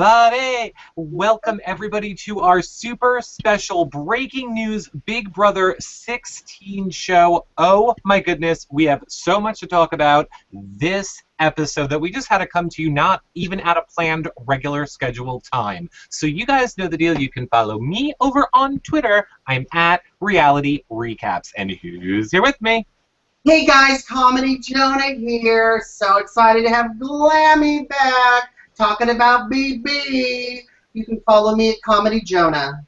everybody! Welcome everybody to our super special breaking news Big Brother 16 show. Oh my goodness, we have so much to talk about this episode that we just had to come to you not even at a planned regular scheduled time. So you guys know the deal. You can follow me over on Twitter. I'm at Reality Recaps. And who's here with me? Hey guys, Comedy Jonah here. So excited to have Glammy back. Talking about BB. You can follow me at Comedy Jonah.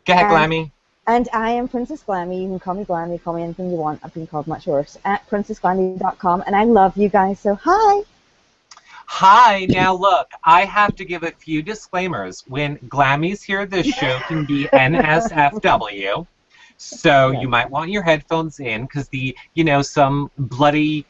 Go ahead, Glammy. And I am Princess Glammy. You can call me Glammy, call me anything you want. I've been called much worse. At princessglammy.com. And I love you guys, so hi. Hi. Now look, I have to give a few disclaimers. When Glammy's here, this show can be NSFW. So you might want your headphones in because some bloody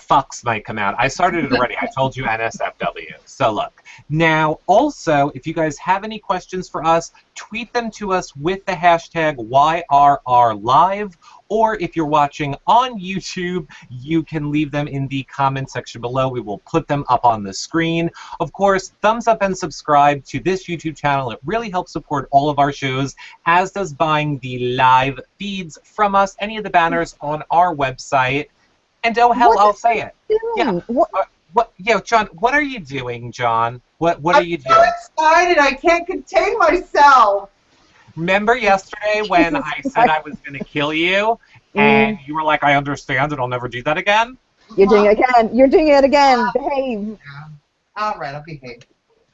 fucks might come out. I started it already. I told you NSFW. So look. Now, also, if you guys have any questions for us, tweet them to us with the hashtag YRRLive. Or if you're watching on YouTube, you can leave them in the comment section below. We will put them up on the screen. Of course, thumbs up and subscribe to this YouTube channel. It really helps support all of our shows, as does buying the live feeds from us, any of the banners on our website. And oh hell, I'll say it. Yeah. John, what are you doing, John? What are you doing? I'm so excited. I can't contain myself. Remember yesterday when I said I was going to kill you, and you were like, I understand, and I'll never do that again? You're doing it again. You're doing it again. Behave. Yeah. All right, I'll behave.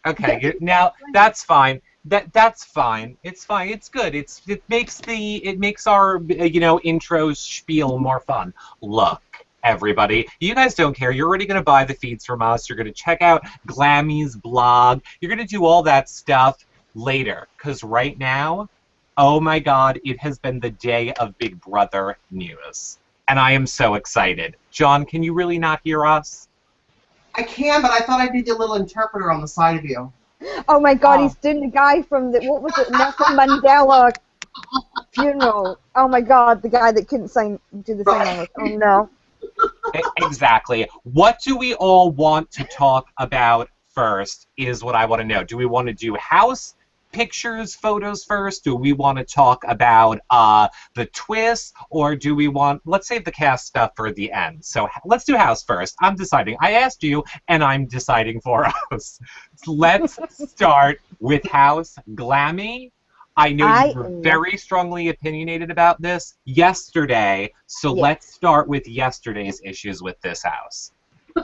Okay, now that's fine. That's fine. It's fine. It's good. It makes our intro spiel more fun. Look, everybody, you guys don't care. You're already going to buy the feeds from us. You're going to check out Glammy's blog. You're going to do all that stuff later, because right now, oh my god, it has been the day of Big Brother news. And I am so excited. John, can you really not hear us? I can, but I thought I'd be the little interpreter on the side of you. Oh my god, he's doing the guy from the, what was it, Nelson Mandela funeral. Oh my god, the guy that couldn't do the singing. Oh no. Exactly. What do we all want to talk about first is what I want to know. Do we want to do house pictures, photos first? Do we want to talk about the twist? Or do we want, let's save the cast stuff for the end. So let's do house first. I'm deciding. I asked you, and I'm deciding for us. So let's start with house. Glammy, I know you were very strongly opinionated about this yesterday, so let's start with yesterday's issues with this house.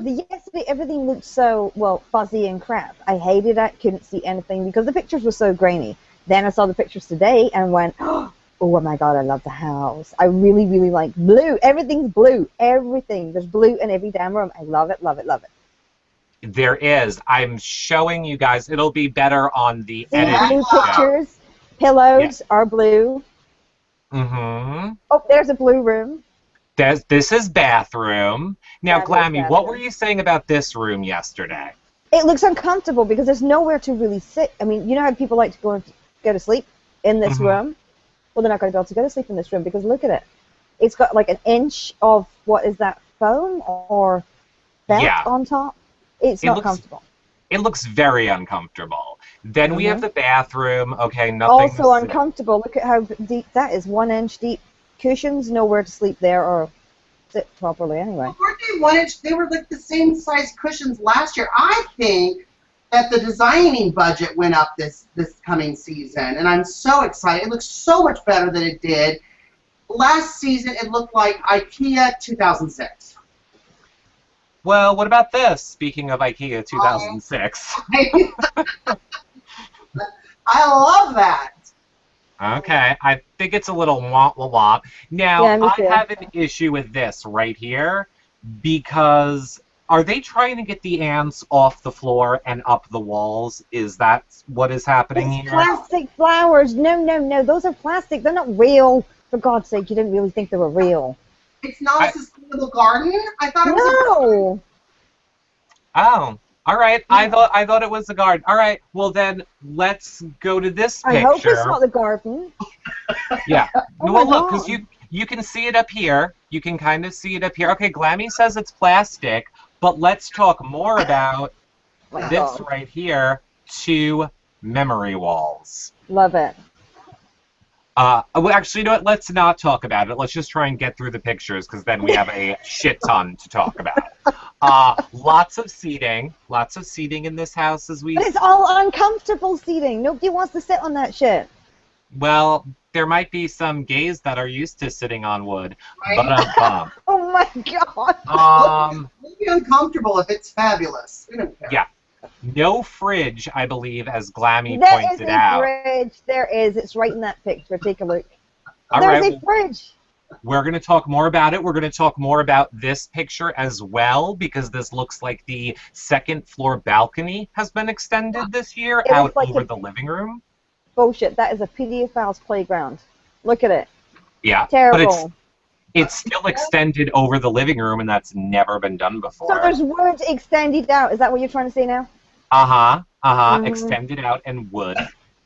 Yesterday, everything looked so, fuzzy and crap. I hated it, couldn't see anything because the pictures were so grainy. Then I saw the pictures today and went, oh my god, I love the house. I really, really like blue. Everything's blue. Everything. There's blue in every damn room. I love it, love it, love it. There is. I'm showing you guys. It'll be better on the editing blue pictures. Pillows are blue. Mm-hmm. Oh, there's a blue room. This is bathroom. Now, Glammy, what were you saying about this room yesterday? It looks uncomfortable because there's nowhere to really sit. I mean, you know how people like to go to sleep in this room? Well, they're not going to be able to go to sleep in this room because look at it. It's got like an inch of, what is that, foam or vent on top? It's not comfortable. It looks very uncomfortable. Then we have the bathroom. Okay, nothing. Also uncomfortable. Look at how deep that is. 1 inch deep. Cushions, nowhere to sleep there or sit properly anyway. Well, weren't they 1 inch? They were like the same size cushions last year. I think that the designing budget went up this coming season, and I'm so excited. It looks so much better than it did. Last season, it looked like IKEA 2006. Well, what about this? Speaking of IKEA 2006. I love that. Okay, I think it's a little womp-womp. Now, I have an issue with this right here because are they trying to get the ants off the floor and up the walls? Is that what is happening here? Plastic flowers. No, no, no. Those are plastic. They're not real. For God's sake, you didn't really think they were real. It's not a sustainable garden? I thought it was Oh. All right, I thought it was the garden. All right, well then let's go to this picture. I hope it's not the garden. Yeah. Well, look, because you can see it up here. You can kind of see it up here. Okay, Glammy says it's plastic, but let's talk more about my this God. right here, 2 memory walls. Love it. Well, actually, you know what? Let's not talk about it. Let's just try and get through the pictures, because then we have a shit ton to talk about. Lots of seating in this house as we. But it's all uncomfortable seating. Nobody wants to sit on that shit. Well, there might be some gays that are used to sitting on wood, Right? but Oh my God. It'll be uncomfortable if it's fabulous. We don't care. Yeah. No fridge, I believe, as Glammy There is pointed a out. fridge. There is. It's right in that picture. Take a look. All There's right, a fridge. we're going to talk more about it. We're going to talk more about this picture as well, because this looks like the second floor balcony has been extended this year It out looks like over a- the living room. Bullshit. That is a pedophile's playground. Look at it. Yeah, Terrible. but it's still extended over the living room, and that's never been done before. So there's words extended out. Is that what you're trying to say now? Mm-hmm. Extended out and wood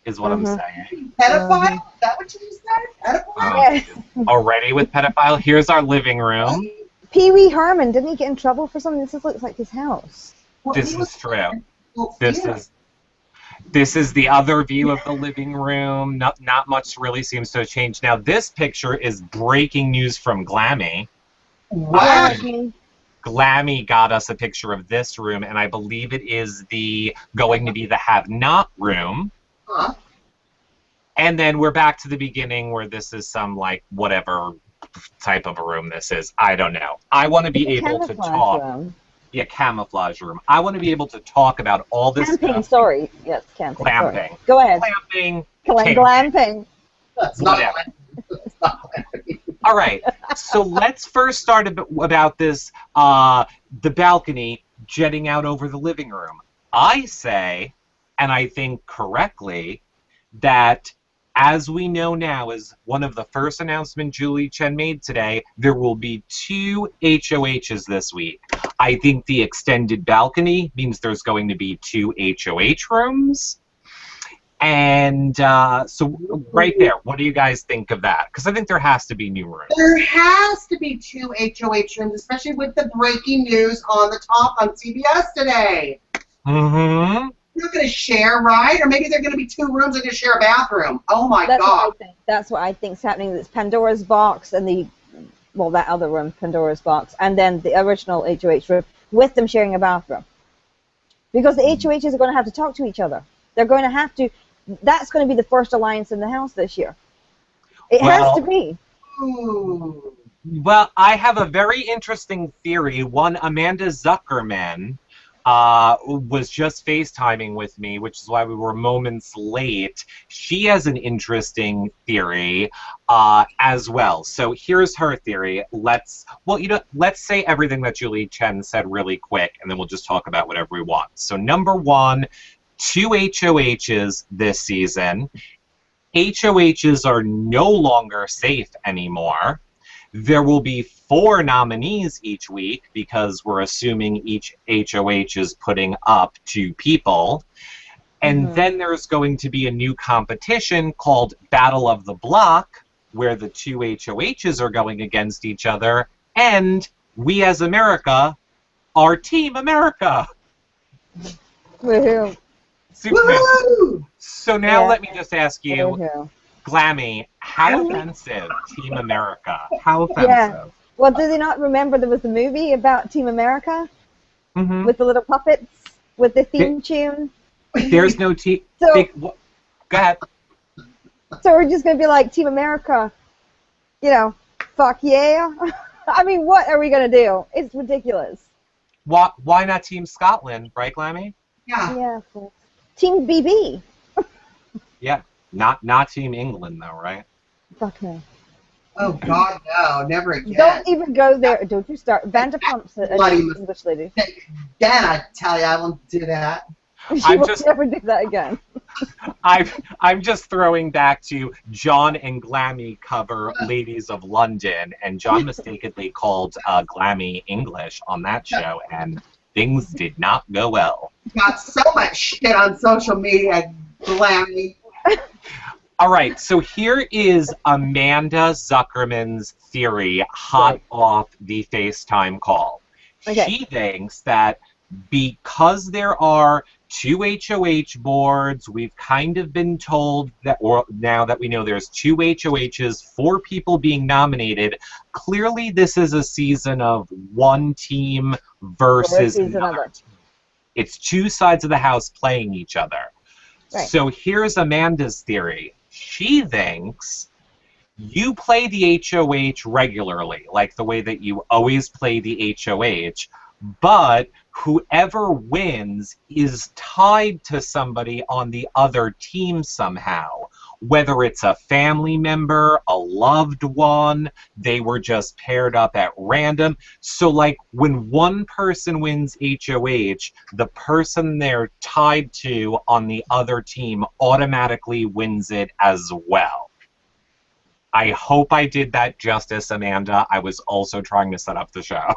is what I'm saying. Pedophile? Is that what you just said? Pedophile? Yes. Already with pedophile. Here's our living room. Pee Wee Herman, didn't he get in trouble for something? This looks like his house. Well, This he is was- true. well, This yeah. is the other view of the living room. Not much really seems to have changed. Now this picture is breaking news from Glammy. Wow. Glammy got us a picture of this room, and I believe it is going to be the have-not room. Huh? And then we're back to the beginning where this is some, like, whatever type of a room this is. I don't know. I want to be able to talk. Room. Yeah, camouflage room. I want to be able to talk about all this Camping, stuff. sorry. Yes, camping. Glamping. Sorry. Go ahead. Glamping. Glamping. That's not Whatever. that's not All right, so let's first start about this, the balcony jetting out over the living room. I say, and I think correctly, that as we know now, as one of the first announcements Julie Chen made today, there will be 2 HOHs this week. I think the extended balcony means there's going to be 2 HOH rooms. And so right there, what do you guys think of that? Because I think there has to be new rooms. There has to be 2 HOH rooms, especially with the breaking news on the top on CBS today. Mm-hmm. They're not going to share, right? Or maybe they're going to be 2 rooms and going to share a bathroom. Oh my That's God. what I think. That's what I think's happening. It's Pandora's box and that other room, Pandora's box, and then the original HOH room with them sharing a bathroom. Because the HOHs are going to have to talk to each other. They're going to have to. That's going to be the first alliance in the house this year. It has to be. Ooh. Well, I have a very interesting theory. One, Amanda Zuckerman was just FaceTiming with me, which is why we were moments late. She has an interesting theory as well. So here's her theory. Let's say everything that Julie Chen said really quick, and then we'll just talk about whatever we want. So number 1, 2 HOHs this season. HOHs are no longer safe anymore. There will be 4 nominees each week because we're assuming each HOH is putting up 2 people. And then there's going to be a new competition called Battle of the Block, where the 2 HOHs are going against each other. And we as America are Team America. Woohoo. Superman. Woo! So now Yeah. let me just ask you, Woohoo. Glammy, how offensive Team America? How offensive? Yeah. Well, do they not remember there was a movie about Team America Mm-hmm. with the little puppets, with the theme tune? There's no team. So, Go ahead. so we're just going to be like Team America, fuck yeah. I mean, what are we going to do? It's ridiculous. Why not Team Scotland, right, Glammy? Yeah. Yeah, of course. Team BB. Yeah. Not Team England, though, right? Fuck no. Oh God, no, never again. Don't even go there. Don't you start. Vanderpump's a Bloody English lady. Again, I tell you, I won't do that. She will never do that again. I'm just throwing back to John and Glammy cover Ladies of London, and John mistakenly called Glammy English on that show, and things did not go well. Got so much shit on social media, Glammy. All right, so here is Amanda Zuckerman's theory hot off the FaceTime call. Okay. She thinks that because there are 2 HOH boards, we've kind of been told that, or now that we know there's 2 HOHs, 4 people being nominated, clearly this is a season of one team versus another team. It's 2 sides of the house playing each other. Right. So here's Amanda's theory. She thinks you play the HOH regularly, like the way that you always play the HOH, but whoever wins is tied to somebody on the other team somehow. Whether it's a family member, a loved one, they were just paired up at random. So, like, when one person wins HOH, the person they're tied to on the other team automatically wins it as well. I hope I did that justice, Amanda. I was also trying to set up the show.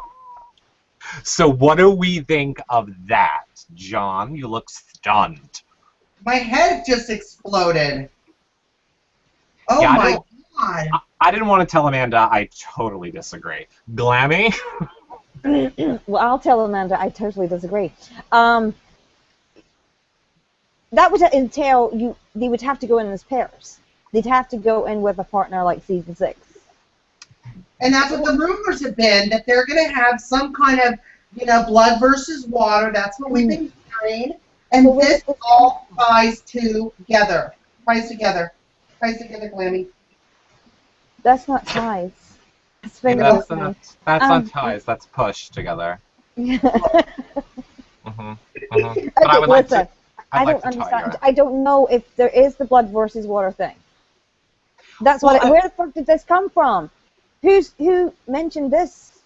So what do we think of that? John, you look stunned. My head just exploded. Oh, yeah, my God. I didn't want to tell Amanda I totally disagree. Glammy? Well, I'll tell Amanda I totally disagree. That would entail they would have to go in as pairs. They'd have to go in with a partner like season 6. And that's what the rumors have been, that they're going to have some kind of, blood versus water. That's what we've been hearing. And this all ties together. Ties together. Ties together, Glammy. That's not ties. That's not ties. That's push together. But okay, listen. I don't understand. I don't know if there is the blood versus water thing. That's where the fuck did this come from? Who mentioned this?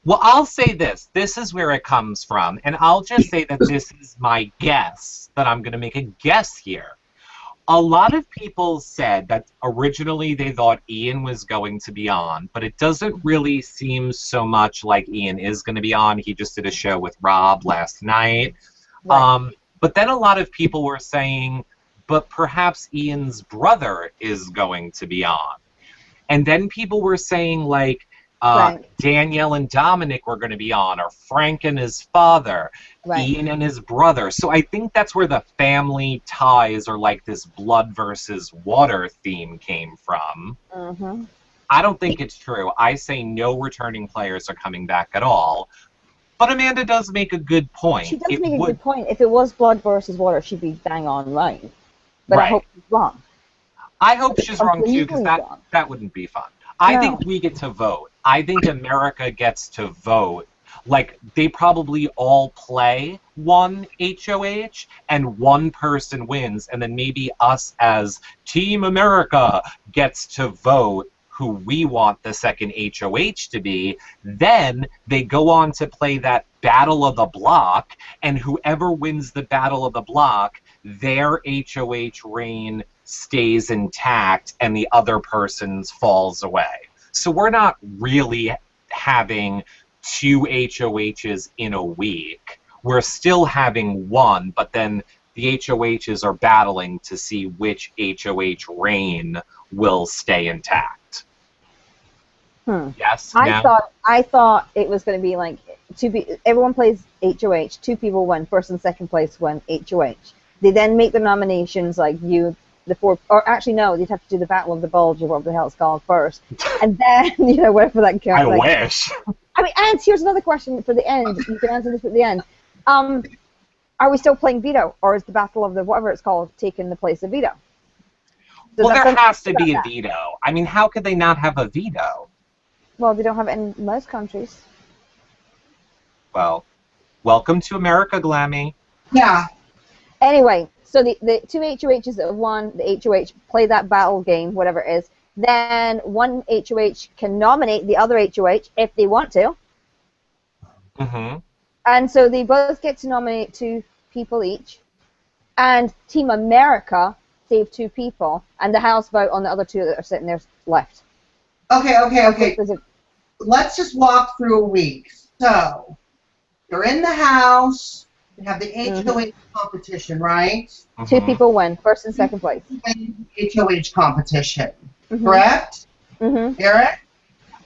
Well, I'll say this. This is where it comes from. And I'll just say that this is my guess, that I'm going to make a guess here. A lot of people said that originally they thought Ian was going to be on, but it doesn't really seem so much like Ian is going to be on. He just did a show with Rob last night. Right. But then a lot of people were saying, but perhaps Ian's brother is going to be on. And then people were saying, like, Danielle and Dominic were going to be on, or Frank and his father, Ian and his brother. So I think that's where the family ties, or like this blood versus water theme came from. I don't think it's true. I say no returning players are coming back at all. But Amanda does make a good point. She does make a good point. If it was blood versus water, she'd be bang on right. But I hope she's wrong. I hope she's wrong too, because that wouldn't be fun. I think we get to vote. I think America gets to vote. Like, they probably all play one HOH, and one person wins, and then maybe us as Team America gets to vote who we want the second HOH to be. Then they go on to play that Battle of the Block, and whoever wins the Battle of the Block, their HOH reign stays intact and the other person's falls away. So we're not really having 2 HOHs in a week. We're still having one, but then the HOHs are battling to see which HOH reign will stay intact. Yes? I thought it was going to be like everyone plays HOH, 2 people win, first and second place win HOH. They then make the nominations, like the 4, or actually no, they'd have to do the Battle of the Bulge or whatever the hell it's called first, and then whatever that counts. I wish. I mean, and here's another question for the end. You can answer this at the end. Are we still playing veto, or is the Battle of the whatever it's called taking the place of veto? Well, there has to be a veto. I mean, how could they not have a veto? Well, they don't have it in most countries. Well, welcome to America, Glammy. Yeah. Anyway, so the 2 HOHs that have won the HOH play that battle game, whatever it is. Then one HOH can nominate the other HOH if they want to. And so they both get to nominate 2 people each. And Team America save 2 people, and the house vote on the other 2 that are sitting there left. Okay. Let's just walk through a week. So, you're in the house. You have the HOH competition, right? 2 people win, first and second place. HOH competition, correct? Eric?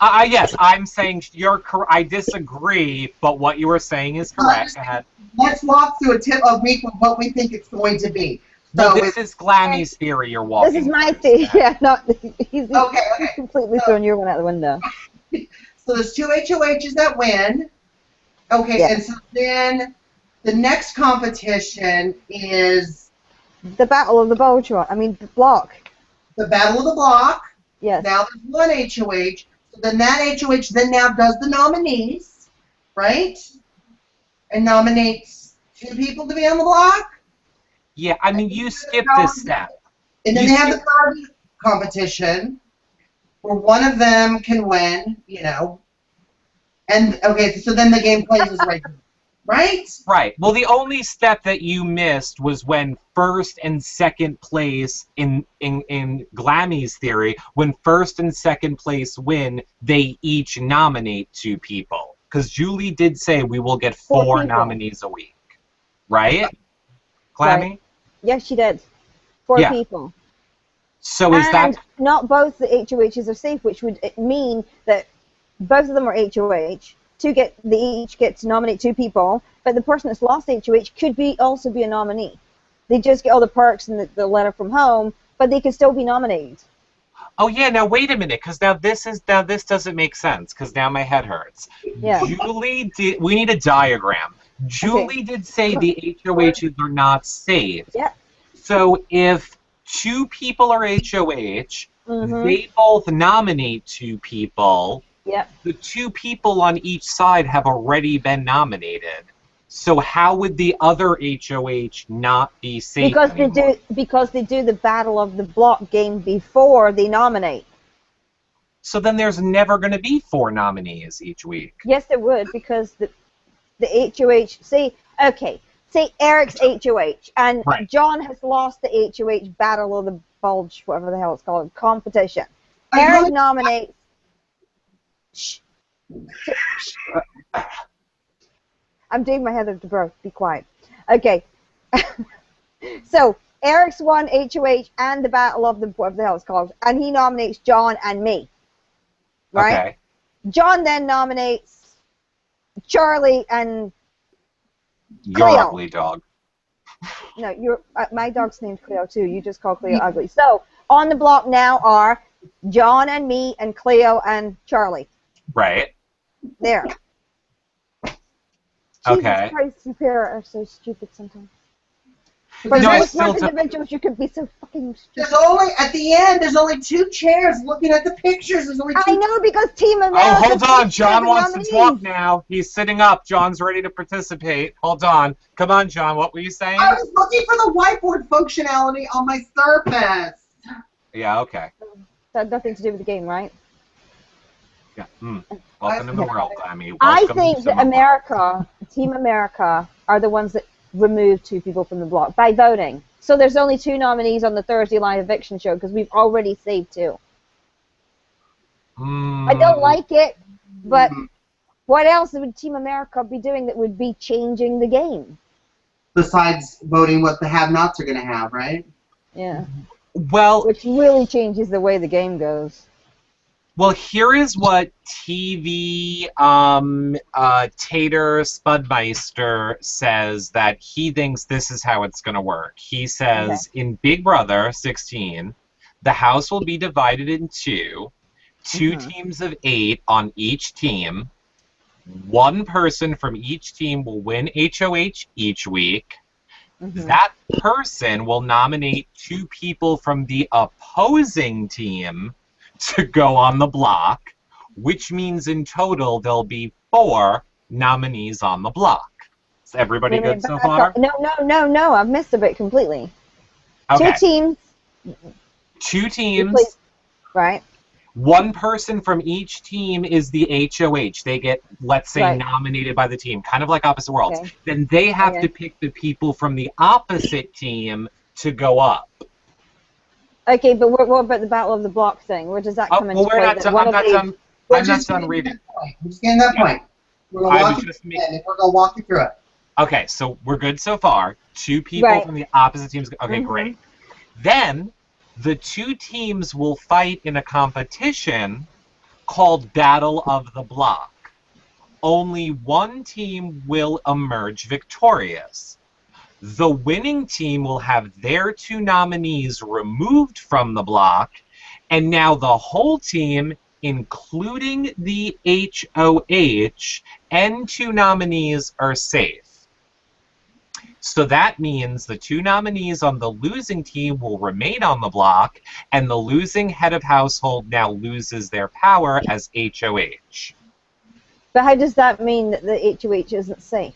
Yes, I'm saying you're correct. I disagree, but what you were saying is correct. Go ahead. Let's walk through a week of what we think it's going to be. Well, So this is Glammy's theory you're walking. This is my theory. Yeah, not he's Okay. completely thrown your one out the window. So there's 2 HOHs that win. Okay, Yeah. and so then the next competition is The Battle of the Voltron. I mean, the block. the Battle of the Block. Yes. Now there's 1 HOH. So then that HOH then now does the nominees, right? And nominates 2 people to be on the block. Yeah, I mean, you skipped this step. And then they have the party competition where one of them can win, you know. And, okay, so then the game plays as regular, right? Right. Well, the only step that you missed was when first and second place, in Glammy's theory, when first and second place win, they each nominate 2 people. Because Julie did say we will get 4 nominees a week. Right? Glammy? Right. Yes, she did. 4 people. So is that... not both the HOHs are safe, which would mean that both of them are HOH. They each get to nominate 2 people, but the person that's lost HOH could also be a nominee. They just get all the perks and the letter from home, but they could still be nominated. Oh yeah, now wait a minute, because now this doesn't make sense, because now my head hurts. Yeah. Julie did. We need a diagram. Julie did say the HOHs are not safe. Yeah. So if 2 people are HOH, they both nominate 2 people. Yep. The 2 people on each side have already been nominated. So how would the other HOH not be safe anymore? Because they do the Battle of the Block game before they nominate. So then there's never going to be 4 nominees each week. Yes, there would, because the HOH, say Eric's HOH, and John has lost the HOH Battle of the Bulge, whatever the hell it's called, competition. Eric nominates... Shh. I'm doing my Heather DeBro. Be quiet. Okay. So Eric's won HOH and the Battle of the whatever the hell it's called, and he nominates John and me. Right? Okay. John then nominates Charlie and Your Cleo. ugly dog. No, my dog's named Cleo too. You just call Cleo ugly. So on the block now are John and me and Cleo and Charlie. Right. There. Okay. Jesus Christ, you pair are so stupid sometimes. But No, I most still individuals, you could be so fucking stupid. At the end, there's only 2 chairs looking at the pictures. There's only 2. I know, because Team America... Oh, hold on. John wants to talk now. He's sitting up. John's ready to participate. Hold on. Come on, John. What were you saying? I was looking for the whiteboard functionality on my Surface. Yeah, okay. That had nothing to do with the game, right? Yeah. Welcome to the world, Glammy. I think that Team America, are the ones that remove 2 people from the block by voting. So there's only 2 nominees on the Thursday live eviction show because we've already saved 2. I don't like it, but what else would Team America be doing that would be changing the game? Besides voting what the have-nots are going to have, right? Yeah. Well, which really changes the way the game goes. Well, here is what TV Tater Spudmeister says that he thinks this is how it's going to work. He says, in Big Brother 16, the house will be divided in 2 teams of 8 on each team. 1 person from each team will win HOH each week. That person will nominate 2 people from the opposing team to go on the block, which means in total there'll be 4 nominees on the block. Is everybody good so far? No. I've missed a bit completely. Okay. 2 teams. 2 teams. Right. 1 person from each team is the HOH. They get, let's say, nominated by the team, kind of like Opposite Worlds. Okay. Then they have to pick the people from the opposite team to go up. Okay, but what about the Battle of the Block thing? Where does that come into play? I'm not done reading. We're just getting that point. We're going to walk you through it. Okay, so we're good so far. 2 people from the opposite teams. Okay, great. Then the 2 teams will fight in a competition called Battle of the Block. Only one team will emerge victorious. The winning team will have their 2 nominees removed from the block, and now the whole team, including the HOH and 2 nominees, are safe. So that means the 2 nominees on the losing team will remain on the block, and the losing head of household now loses their power as HOH. But how does that mean that the HOH isn't safe?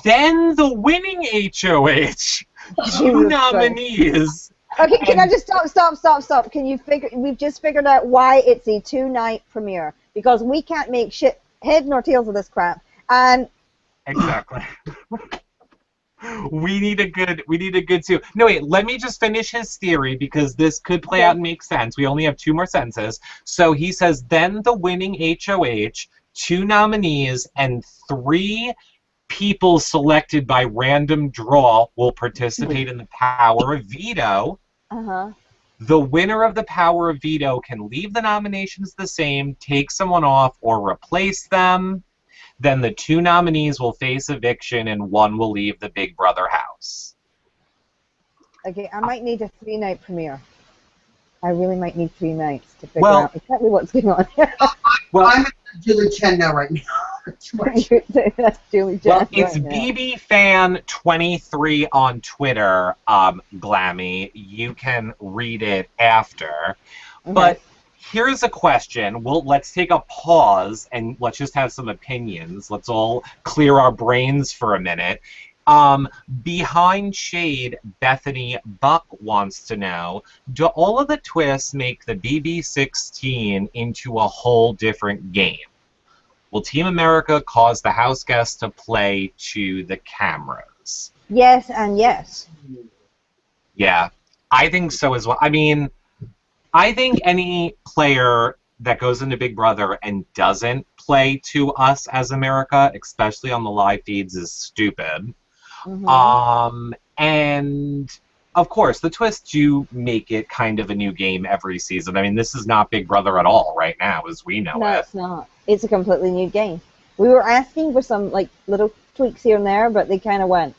Then the winning HOH, 2 nominees. Okay, can I just stop? Can you figure? We've just figured out why it's a 2-night premiere, because we can't make shit head nor tails of this crap, and exactly. We need a good 2. No, wait, let me just finish his theory, because this could play out and make sense. We only have 2 more sentences. So he says, then the winning HOH, 2 nominees, and 3 people selected by random draw will participate in the power of veto. The winner of the power of veto can leave the nominations the same, take someone off, or replace them. Then the 2 nominees will face eviction, and 1 will leave the Big Brother house. Okay, I might need a 3-night premiere. I really might need 3 nights to figure out exactly what's going on. I'm at Julie Chen now right now. That's Julie Chen. Well, it's BBFan23 on Twitter, Glammy. You can read it after. Okay. But here's a question. Let's take a pause and let's just have some opinions. Let's all clear our brains for a minute. Behind shade, Bethany Buck wants to know, do all of the twists make the BB16 into a whole different game? Will Team America cause the house guests to play to the cameras? Yes and yes. Yeah, I think so as well. I mean, I think any player that goes into Big Brother and doesn't play to us as America, especially on the live feeds, is stupid. And of course, the twists do make it kind of a new game every season. I mean, this is not Big Brother at all right now, as we know it. No, it's not. It's a completely new game. We were asking for some little tweaks here and there, but they kind of went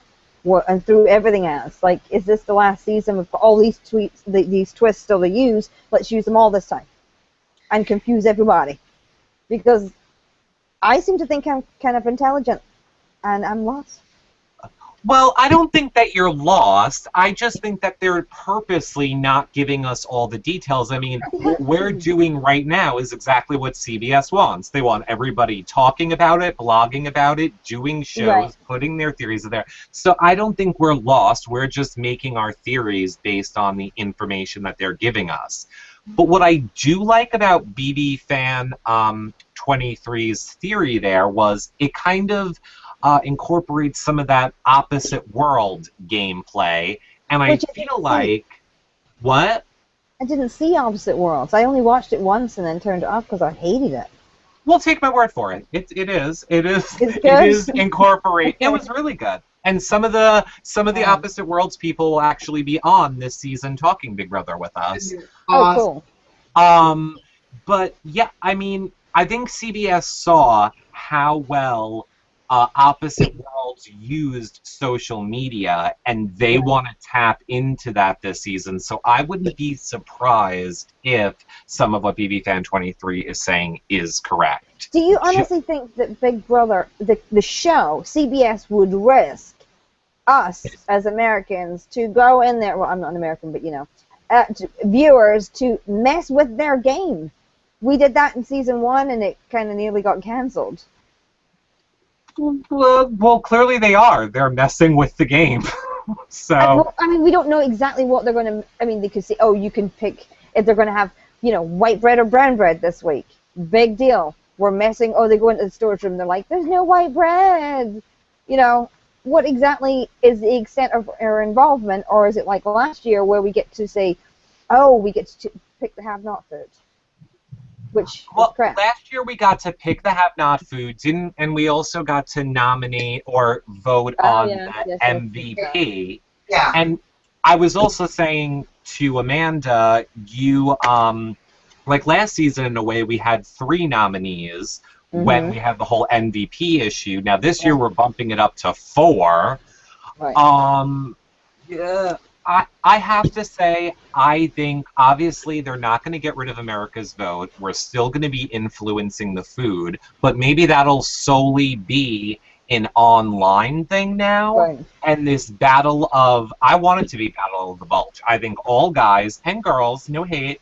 and threw everything at us. Like, is this the last season with all these these twists still to use? Let's use them all this time and confuse everybody. Because I seem to think I'm kind of intelligent, and I'm lost. Well, I don't think that you're lost. I just think that they're purposely not giving us all the details. I mean, what we're doing right now is exactly what CBS wants. They want everybody talking about it, blogging about it, doing shows, putting their theories in there. So I don't think we're lost. We're just making our theories based on the information that they're giving us. But what I do like about BBFan23's theory there was it kind of incorporates some of that opposite world gameplay, and I feel like what? I didn't see Opposite Worlds. I only watched it once and then turned it off because I hated it. Well, take my word for it. It is incorporate. It was really good, and some of the Opposite Worlds people will actually be on this season talking Big Brother with us. Oh, cool. But yeah, I mean, I think CBS saw how well Opposite Worlds used social media, and they want to tap into that this season. So I wouldn't be surprised if some of what BBFan23 is saying is correct. Do you honestly think that Big Brother, the show, CBS would risk us as Americans to go in there? Well, I'm not an American, but viewers to mess with their game. We did that in season 1, and it kind of nearly got canceled. Well, clearly they are. They're messing with the game. So I mean, we don't know exactly what they're going to. I mean, they could say, "Oh, you can pick if they're going to have, white bread or brown bread this week." Big deal. We're messing. Oh, they go into the storage room. They're like, "There's no white bread." What exactly is the extent of our involvement, or is it like last year where we get to say, "Oh, we get to pick the have-not food." Which last year we got to pick the have-not foods, and we also got to nominate or vote on the MVP. Yeah. And I was also saying to Amanda, you like last season, in a way, we had 3 nominees when we had the whole MVP issue. Now this year we're bumping it up to 4. Right. Yeah, I have to say, I think obviously they're not going to get rid of America's vote. We're still going to be influencing the food, but maybe that'll solely be an online thing now. Right. And this battle of, I want it to be Battle of the Bulge. I think all guys and girls, no hate,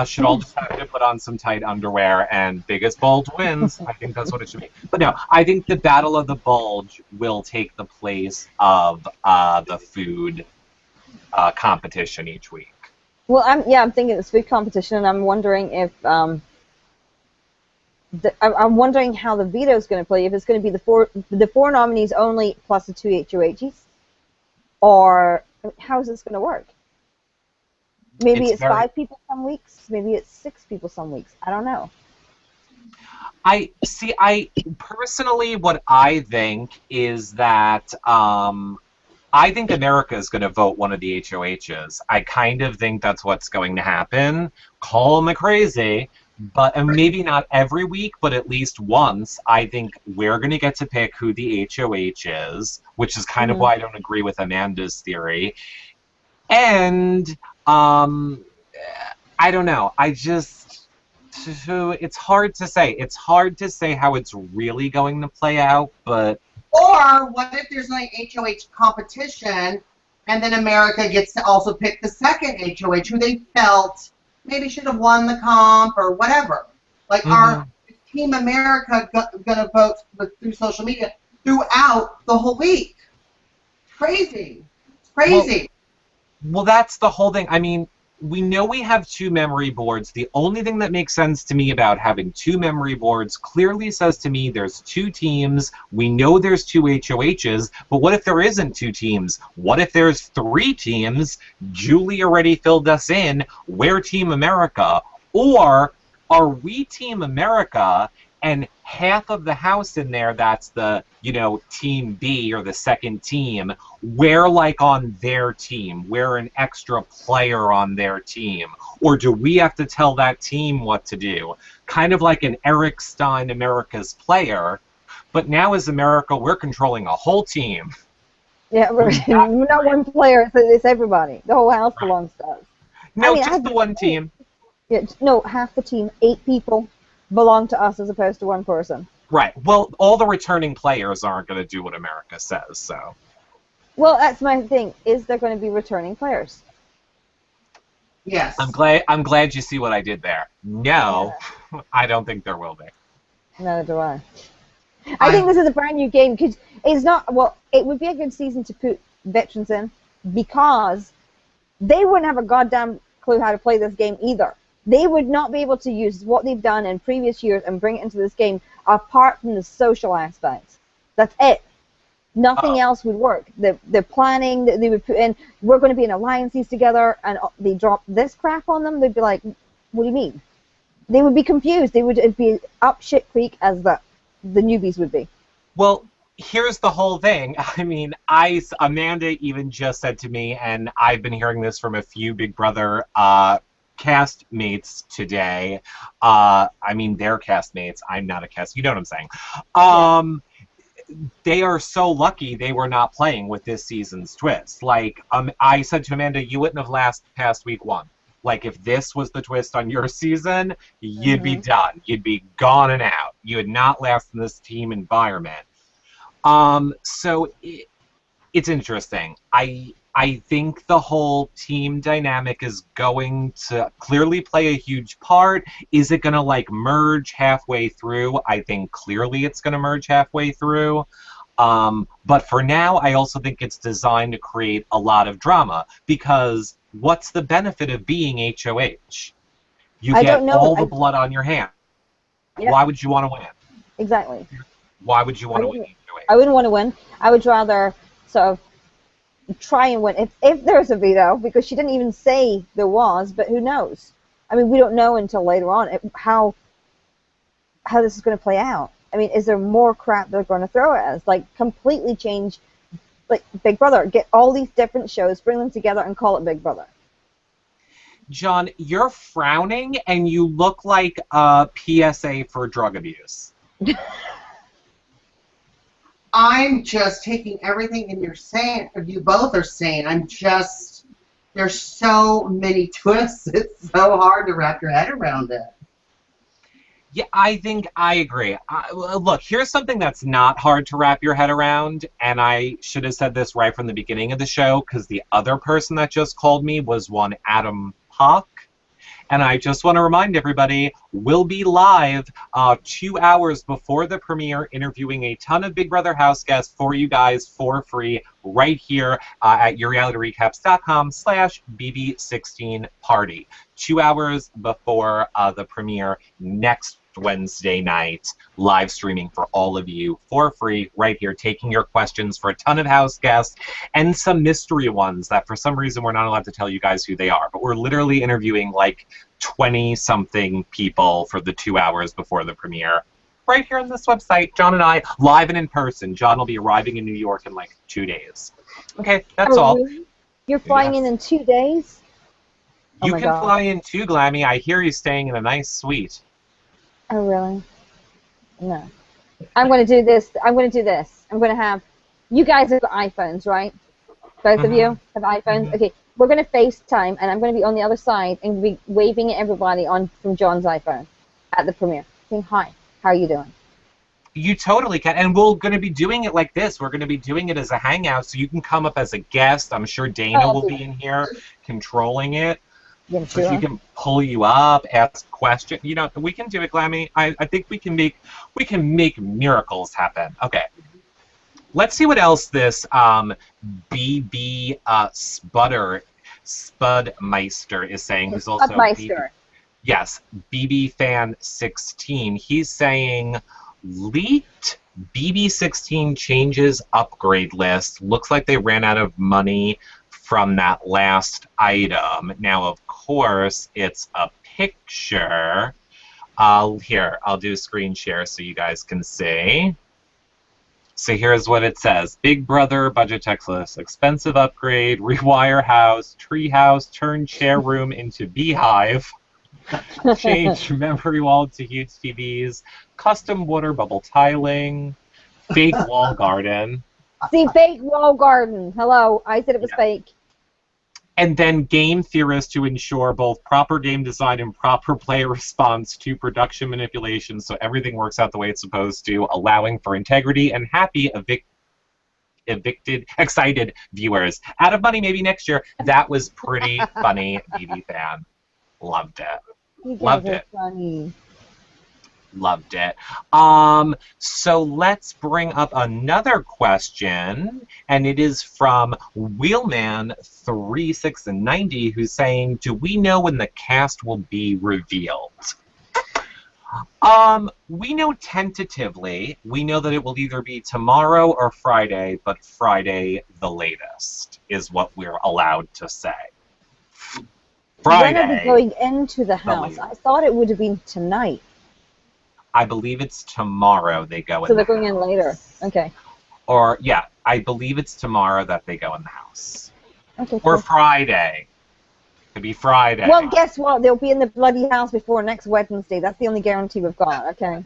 should all just have to put on some tight underwear and biggest bulge wins. I think that's what it should be. But no, I think the Battle of the Bulge will take the place of the food competition each week. Well, I'm thinking it's food competition, and I'm wondering if I'm wondering how the veto is going to play. If it's going to be the four nominees only plus the 2 HOHs, or how is this going to work? Maybe it's 5 people some weeks. Maybe it's 6 people some weeks. I don't know. I personally, what I think is that I think America is going to vote one of the HOHs. I kind of think that's what's going to happen. Call me crazy, but and maybe not every week, but at least once. I think we're going to get to pick who the HOH is, which is kind of why I don't agree with Amanda's theory. And I don't know. It's hard to say. It's hard to say how it's really going to play out, but... Or what if there's like HOH competition, and then America gets to also pick the second HOH, who they felt maybe should have won the comp or whatever. Like, our Team America going to vote through social media throughout the whole week. Crazy. It's crazy. Well, that's the whole thing. I mean, we know we have 2 memory boards. The only thing that makes sense to me about having 2 memory boards clearly says to me there's 2 teams. We know there's 2 HOHs, but what if there isn't 2 teams? What if there's 3 teams? Julie already filled us in. We're Team America. Or are we Team America and half of the house in there, that's the, Team B or the second team, we're like on their team. We're an extra player on their team. Or do we have to tell that team what to do? Kind of like an Eric Stein America's player, but now as America, we're controlling a whole team. Yeah, we're not one player, it's everybody. The whole house belongs to us. No, just the one team. Yeah, no, half the team, 8 people, belong to us as opposed to 1 person. Right. Well, all the returning players aren't going to do what America says, so. Well, that's my thing. Is there going to be returning players? Yes. I'm glad you see what I did there. No, I don't think there will be. Neither do I. I think this is a brand new game because it's not. Well, it would be a good season to put veterans in because they wouldn't have a goddamn clue how to play this game either. They would not be able to use what they've done in previous years and bring it into this game apart from the social aspects. That's it. Nothing else would work. The planning that they would put in, we're going to be in alliances together, and they drop this crap on them, they'd be like, what do you mean? They would be confused. It'd be up shit creek as the newbies would be. Well, here's the whole thing. I mean, Amanda even just said to me, and I've been hearing this from a few Big Brother castmates today. I mean, they're castmates. I'm not a cast. You know what I'm saying? They are so lucky they were not playing with this season's twist. Like, I said to Amanda, you wouldn't have lasted past week 1. Like, if this was the twist on your season, you'd be done. You'd be gone and out. You would not last in this team environment. So it's interesting. I think the whole team dynamic is going to clearly play a huge part. Is it going to, like, merge halfway through? I think clearly it's going to merge halfway through. But for now, I also think it's designed to create a lot of drama because what's the benefit of being HOH? You get all the blood on your hand. Yep. Why would you want to win? Exactly. Why would you want to win HOH? I wouldn't want to win. I would rather sort of try and win if there's a veto, because she didn't even say there was, but who knows? I mean, we don't know until later on how this is going to play out. I mean, is there more crap they're going to throw at us? Like, completely change, like Big Brother, get all these different shows, bring them together and call it Big Brother. John, you're frowning and you look like a PSA for drug abuse. I'm just taking everything in you're saying, or you both are saying. There's so many twists. It's so hard to wrap your head around it. Yeah, I think I agree. Look, here's something that's not hard to wrap your head around, and I should have said this right from the beginning of the show, because the other person that just called me was one Adam Puck. And I just want to remind everybody, we'll be live 2 hours before the premiere, interviewing a ton of Big Brother house guests for you guys for free right here at yourrealityrecaps.com/BB16party. 2 hours before the premiere next Wednesday night, live streaming for all of you for free right here, taking your questions for a ton of house guests and some mystery ones that for some reason we're not allowed to tell you guys who they are, but we're literally interviewing like 20-something people for the 2 hours before the premiere right here on this website. John and I, live and in person. John will be arriving in New York in like 2 days. Okay, that's all. Really? You're flying in 2 days? You can fly in too, Glammy. I hear you're staying in a nice suite. Oh, really? No. I'm going to do this. I'm going to have... You guys have got iPhones, right? Both of you have iPhones? Okay. We're going to FaceTime, and I'm going to be on the other side and be waving at everybody from John's iPhone at the premiere. Saying, hi, how are you doing? You totally can. And we're going to be doing it like this. We're going to be doing it as a hangout, so you can come up as a guest. I'm sure Dana will be in here controlling it. Yeah, sure. So you can pull you up, ask questions. You know, we can do it, Glammy. I think we can make miracles happen. Okay. Let's see what else this BB Spudmeister is saying, who's also yes, BB Fan 16. He's saying leaked BB16 changes upgrade list. Looks like they ran out of money from that last item. Now, of course, it's a picture. I'll do a screen share so you guys can see. So here's what it says. Big Brother budget text list. Expensive upgrade, rewire house, tree house, turn chair room into beehive. Change memory wall to huge TVs. Custom water bubble tiling. Fake wall garden. See, fake wall garden. Hello, I said it was fake. And then game theorists to ensure both proper game design and proper player response to production manipulation so everything works out the way it's supposed to, allowing for integrity and happy excited viewers. Out of money maybe next year. That was pretty funny, BB Fan. Loved it. Loved it. Funny. Loved it. So let's bring up another question, and it is from Wheelman3690, who's saying, do we know when the cast will be revealed? We know tentatively. We know that it will either be tomorrow or Friday, but Friday the latest is what we're allowed to say. Friday. When are they going into the house? I thought it would have been tonight. I believe it's tomorrow they go in the house. So they're going in later. Okay. Or, yeah, I believe it's tomorrow that they go in the house. Okay. Or Friday. Could be Friday. Well, guess what? They'll be in the bloody house before next Wednesday. That's the only guarantee we've got. Okay.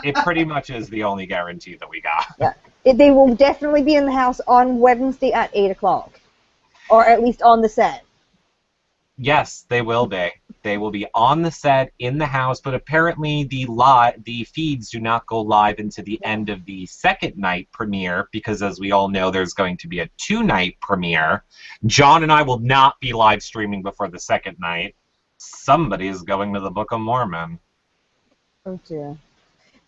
It pretty much is the only guarantee that we got. Yeah. They will definitely be in the house on Wednesday at 8 o'clock. Or at least on the set. Yes, they will be. They will be on the set, in the house, but apparently the feeds do not go live into the end of the second night premiere, because as we all know, there's going to be a 2-night premiere. John and I will not be live streaming before the second night. Somebody is going to the Book of Mormon. Oh, dear.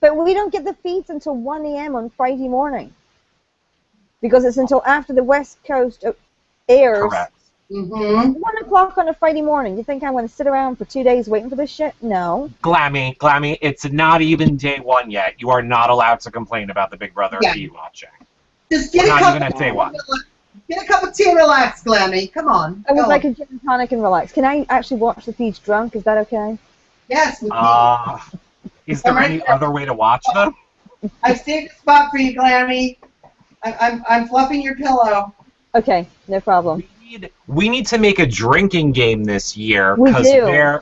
But we don't get the feeds until 1 a.m. on Friday morning. Because it's until after the West Coast airs. Correct. 1 o'clock on a Friday morning. You think I'm going to sit around for 2 days waiting for this shit? No. Glammy, it's not even day 1 yet. You are not allowed to complain about the Big Brother feed watching. Just get not even at day 1. Get a cup of tea and relax, Glammy. Come on. I would like a gin and tonic and relax. Can I actually watch the feeds drunk? Is that okay? Yes. With is there any other way to watch them? I've saved a spot for you, Glammy. I'm fluffing your pillow. Okay, no problem. we need to make a drinking game this year We because do.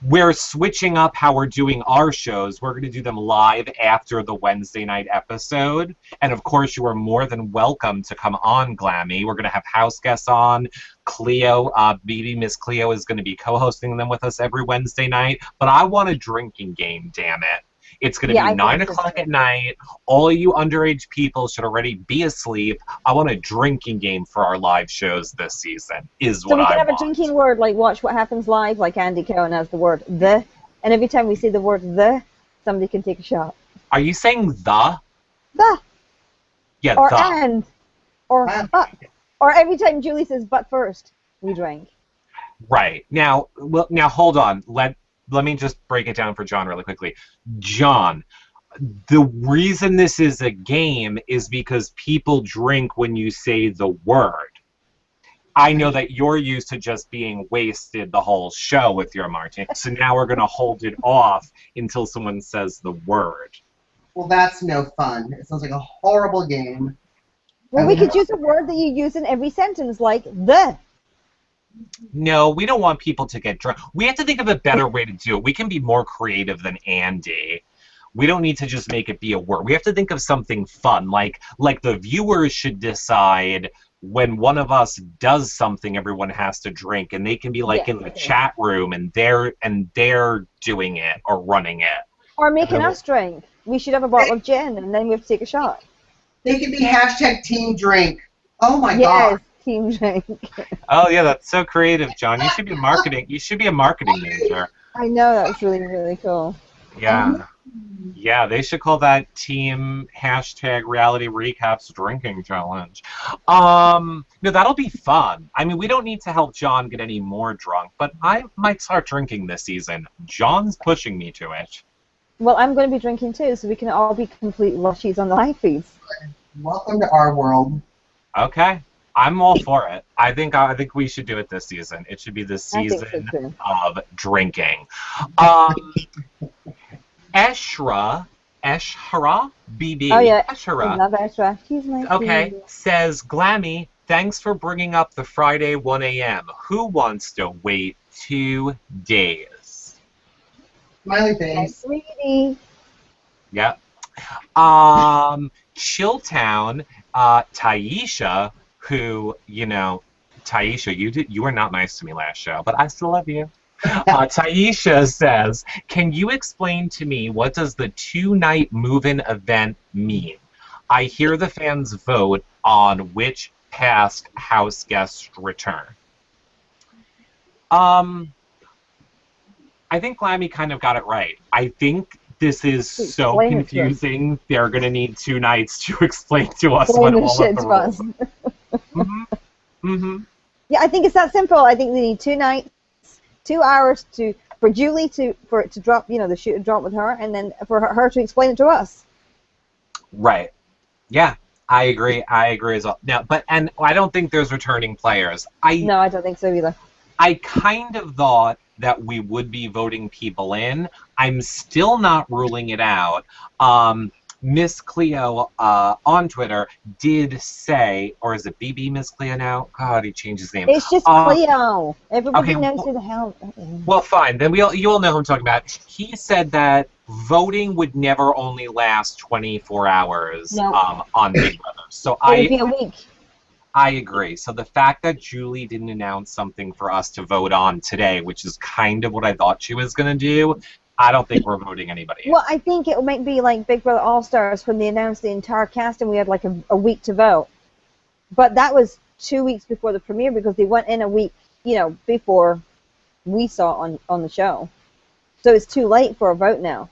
we're switching up how we're doing our shows. We're going to do them live after the Wednesday night episode. And of course, you are more than welcome to come on, Glammy. We're going to have house guests on. Cleo, BB Miss Cleo is going to be co-hosting them with us every Wednesday night. But I want a drinking game, damn it. It's going to Yeah, be I 9 think so o'clock too. at night. All of you underage people should already be asleep. I want a drinking game for our live shows this season, is So what we can I have a want. drinking word, like Watch What Happens Live, like Andy Cohen has the word the, and every time we say the word the, somebody can take a shot. Are you saying the? The, Yeah, or the. and, or but, or every time Julie says but first, we drink. Right. Now hold on. Let me just break it down for John really quickly. John, the reason this is a game is because people drink when you say the word. I know that you're used to just being wasted the whole show with your martini, so now we're going to hold it off until someone says the word. Well, that's no fun. It sounds like a horrible game. Well, we could use a word that you use in every sentence, like the. No, we don't want people to get drunk. We have to think of a better way to do it. We can be more creative than Andy. We don't need to just make it be a word. We have to think of something fun, like the viewers should decide when one of us does something, everyone has to drink, and they can be like in the chat room and they're doing it or running it. Or making us drink. We should have a bottle of gin, and then we have to take a shot. They could be hashtag team drink. Oh my Yes, god. team drink. Oh yeah, that's so creative, John. You should be marketing. You should be a marketing major. I know, that's really, really cool. Yeah. Yeah, they should call that team hashtag reality recaps drinking challenge. No, that'll be fun. I mean, we don't need to help John get any more drunk, but I might start drinking this season. John's pushing me to it. Well, I'm going to be drinking too, so we can all be complete lushies on the live feeds. Welcome to our world. Okay. I'm all for it. I think we should do it this season. It should be the season of drinking. Eshra, BB. Oh yeah, Eshra. I love Eshra. She's my Okay, says Glammy, thanks for bringing up the Friday 1 a.m. Who wants to wait 2 days? Smiley face. Sweetie. Yep. Chilltown, Taisha, who, Taisha, you were not nice to me last show, but I still love you. Taisha says, can you explain to me what does the 2-night move-in event mean? I hear the fans vote on which past house guests return. I think Glammy kind of got it right. I think this is so confusing. They're going to need 2 nights to explain to us what all of the rules are. Yeah, I think it's that simple. I think they need 2 nights. 2 hours for Julie to drop, the shoot and drop with her, and then for her to explain it to us. Right. Yeah, I agree. I agree as well. Now, and I don't think there's returning players. No, I don't think so either. I kind of thought that we would be voting people in. I'm still not ruling it out. Miss Cleo on Twitter did say, or is it BB Miss Cleo now? God, he changed his name. It's just Cleo. Everybody knows who the hell. Well, fine. Then you all know who I'm talking about. He said that voting would never only last 24 hours on Big Brother. So it would be a week. I agree. So the fact that Julie didn't announce something for us to vote on today, which is kind of what I thought she was going to do, I don't think we're voting anybody. Well, I think it might be like Big Brother All-Stars when they announced the entire cast and we had like a week to vote. But that was 2 weeks before the premiere because they went in a week, before we saw on the show. So it's too late for a vote now.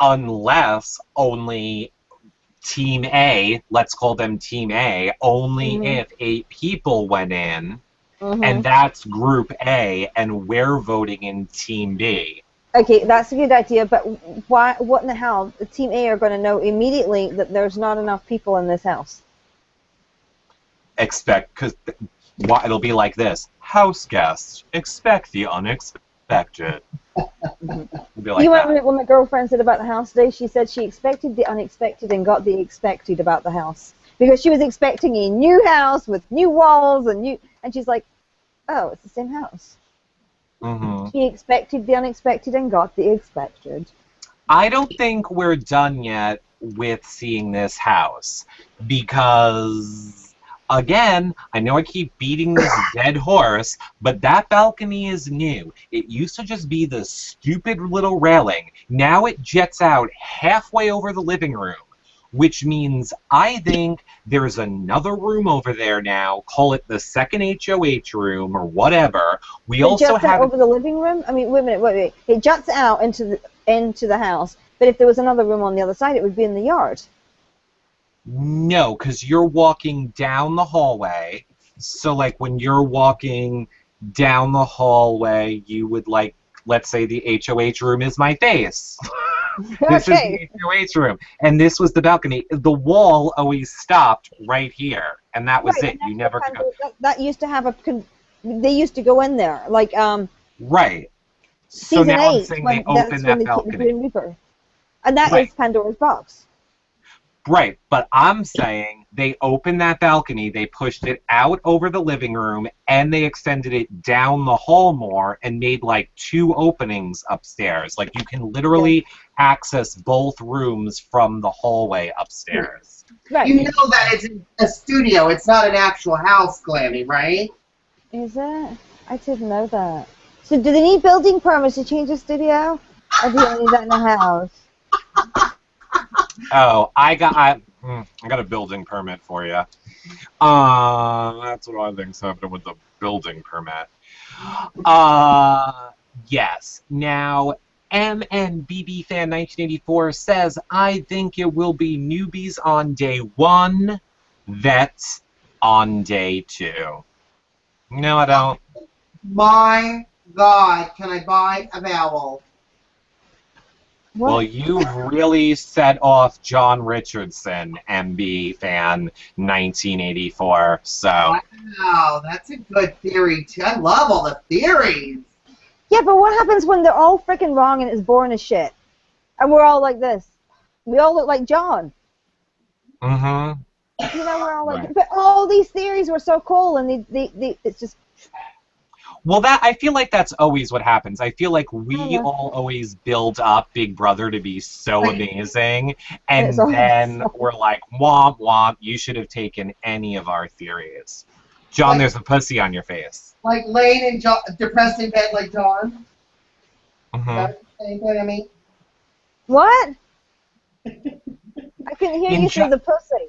Unless only Team A, let's call them Team A, only if 8 people went in. And that's Group A, and we're voting in Team B. Okay, that's a good idea, but what in the hell? Team A are going to know immediately that there's not enough people in this house. Because it'll be like this. House guests, expect the unexpected. Be like what my girlfriend said about the house today? She said she expected the unexpected and got the expected about the house. because she was expecting a new house with new walls and she's like, oh, it's the same house. Mm-hmm. She expected the unexpected and got the expected. I don't think we're done yet with seeing this house because, again, I know I keep beating this dead horse, but that balcony is new. It used to just be the stupid little railing. Now it jets out halfway over the living room, which means I think there's another room over there now. Call it the second HOH room or whatever. We also juts have out over the living room. I mean, wait a minute, wait. It juts out into the house, but if there was another room on the other side, it would be in the yard. No, because you're walking down the hallway. So, like, when you're walking down the hallway, you would, like, let's say the HOH room is my face. This Okay. is the HOH room. And this was the balcony. The wall always stopped right here. And that was Right, it. You never could go. that used to have they used to go in there, like, Right. So season now I'm 8, saying when, they open that's that when they keep the balcony. Grim Reaper. And that Right. is Pandora's box. Right, but I'm saying they opened that balcony, they pushed it out over the living room, and they extended it down the hall more and made like 2 openings upstairs. Like you can literally access both rooms from the hallway upstairs. Right. You know that it's a studio. It's not an actual house, Glammy, right? Is it? I didn't know that. So do they need building permits to change the studio? Or do you need that in a house? Oh, I got a building permit for you. That's what I think's happening with the building permit. Yes. Now, MNBB Fan 1984 says, I think it will be newbies on day 1, vets on day 2. No, I don't. My God, can I buy a vowel? What? Well, you've really set off John Richardson, MB Fan 1984, so... Wow, that's a good theory, too. I love all the theories. Yeah, but what happens when they're all freaking wrong and it's boring as shit? And we're all like this. We all look like John. Mm-hmm. You know, we're all like, Right. but all these theories were so cool, and they it's just... Well, I feel like that's always what happens. I feel like we know. all always build up Big Brother to be so amazing, and It's always then so- we're like, womp womp, you should have taken any of our theories. John, there's a pussy on your face. Like laying in depressed in bed like John. Mm-hmm. That's the same thing I mean. What? I couldn't hear you say the pussy.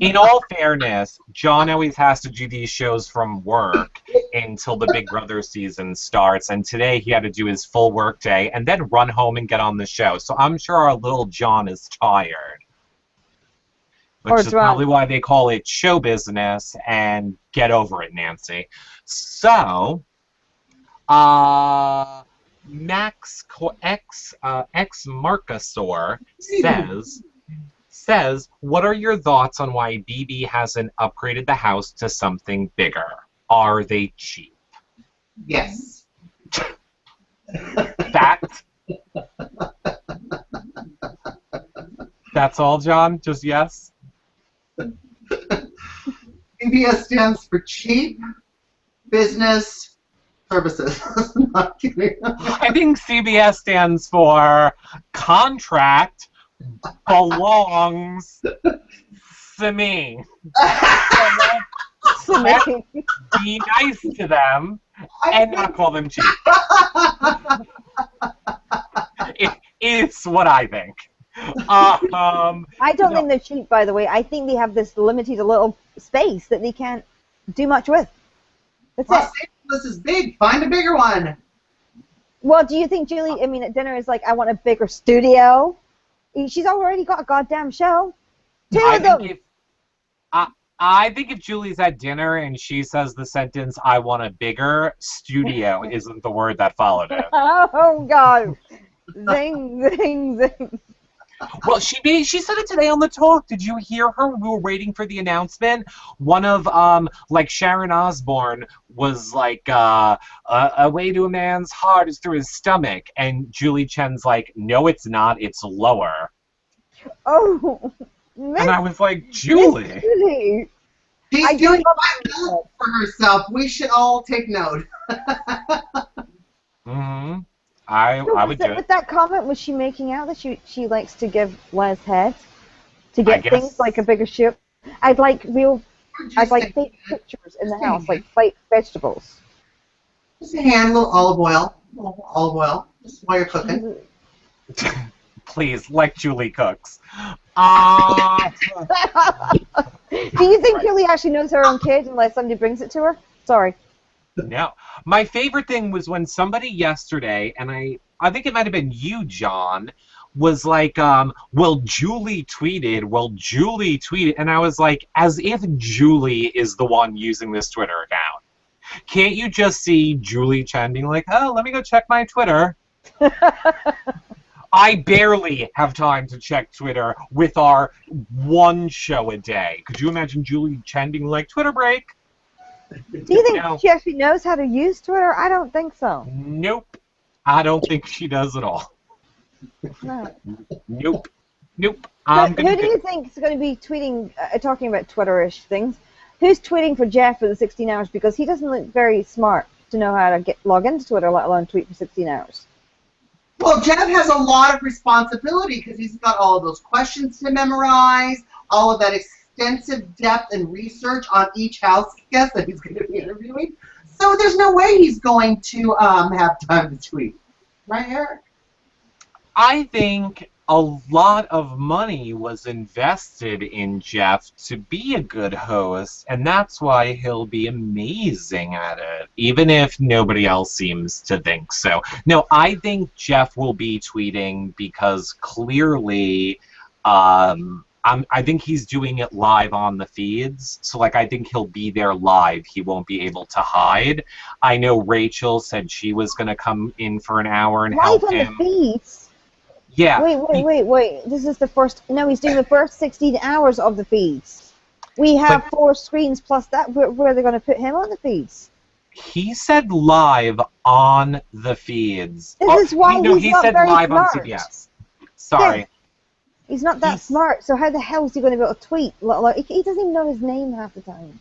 In all fairness, John always has to do these shows from work until the Big Brother season starts, and today he had to do his full work day and then run home and get on the show. So I'm sure our little John is tired. Which Or is drunk. probably why they call it show business, and get over it, Nancy. So, Max X Marcasaur says, what are your thoughts on why BB hasn't upgraded the house to something bigger? Are they cheap? Yes. That's all, John? Just yes? BBS stands for cheap business services. Not kidding. I think CBS stands for contract belongs to me. Let's be nice to them and not call them cheap. It's what I think. I don't think they're cheap, by the way. I think they have this limited little space that they can't do much with. That's Los it. Angeles is big. Find a bigger one. Well, do you think Julie, I mean, at dinner is like, I want a bigger studio? She's already got a goddamn show. Two of them. I think if Julie's at dinner and she says the sentence, I want a bigger studio, isn't the word that followed it. Oh, God. Zing, zing, zing. Well, she said it today on the talk. Did you hear her? We were waiting for the announcement. One of like Sharon Osbourne was like, a way to a man's heart is through his stomach, and Julie Chen's like, no, it's not. It's lower. Oh. And I was like, Julie. Julie. She's doing quite well for herself. We should all take note. Mm-hmm. I would do it. With that comment, was she making out that she likes to give Les head to get things like a bigger ship? I'd like fake pictures in the house, like fake vegetables. Just a hand, a little olive oil, just while you're cooking. Please, like Julie cooks. Do you think Julie actually knows her own kid unless somebody brings it to her? Sorry. No. My favorite thing was when somebody yesterday, and I think it might have been you, John, was like, well, Julie tweeted, and I was like, as if Julie is the one using this Twitter account. Can't you just see Julie Chen being like, oh, let me go check my Twitter? I barely have time to check Twitter with our one show a day. Could you imagine Julie Chen being like, Twitter break? Do you think she actually knows how to use Twitter? I don't think so. Nope. I don't think she does at all. No. Nope. Who do you think is going to be tweeting, talking about Twitter-ish things? Who's tweeting for Jeff for the 16 hours? Because he doesn't look very smart to know how to log into Twitter, let alone tweet for 16 hours. Well, Jeff has a lot of responsibility because he's got all of those questions to memorize, all of that extensive depth and research on each house guest that he's going to be interviewing. So there's no way he's going to have time to tweet. Right, Eric? I think a lot of money was invested in Jeff to be a good host, and that's why he'll be amazing at it, even if nobody else seems to think so. No, I think Jeff will be tweeting because clearly I think he's doing it live on the feeds, so like I think he'll be there live. He won't be able to hide. I know Rachel said she was going to come in for an hour and help him. Live on the feeds? Yeah. Wait. This is the first... No, he's doing the first 16 hours of the feeds. We have 4 screens plus that. Where are they going to put him on the feeds? He said live on the feeds. This is why he said live on CBS. Sorry. Yeah. He's not that smart, so how the hell is he going to be able to tweet? He doesn't even know his name half the time.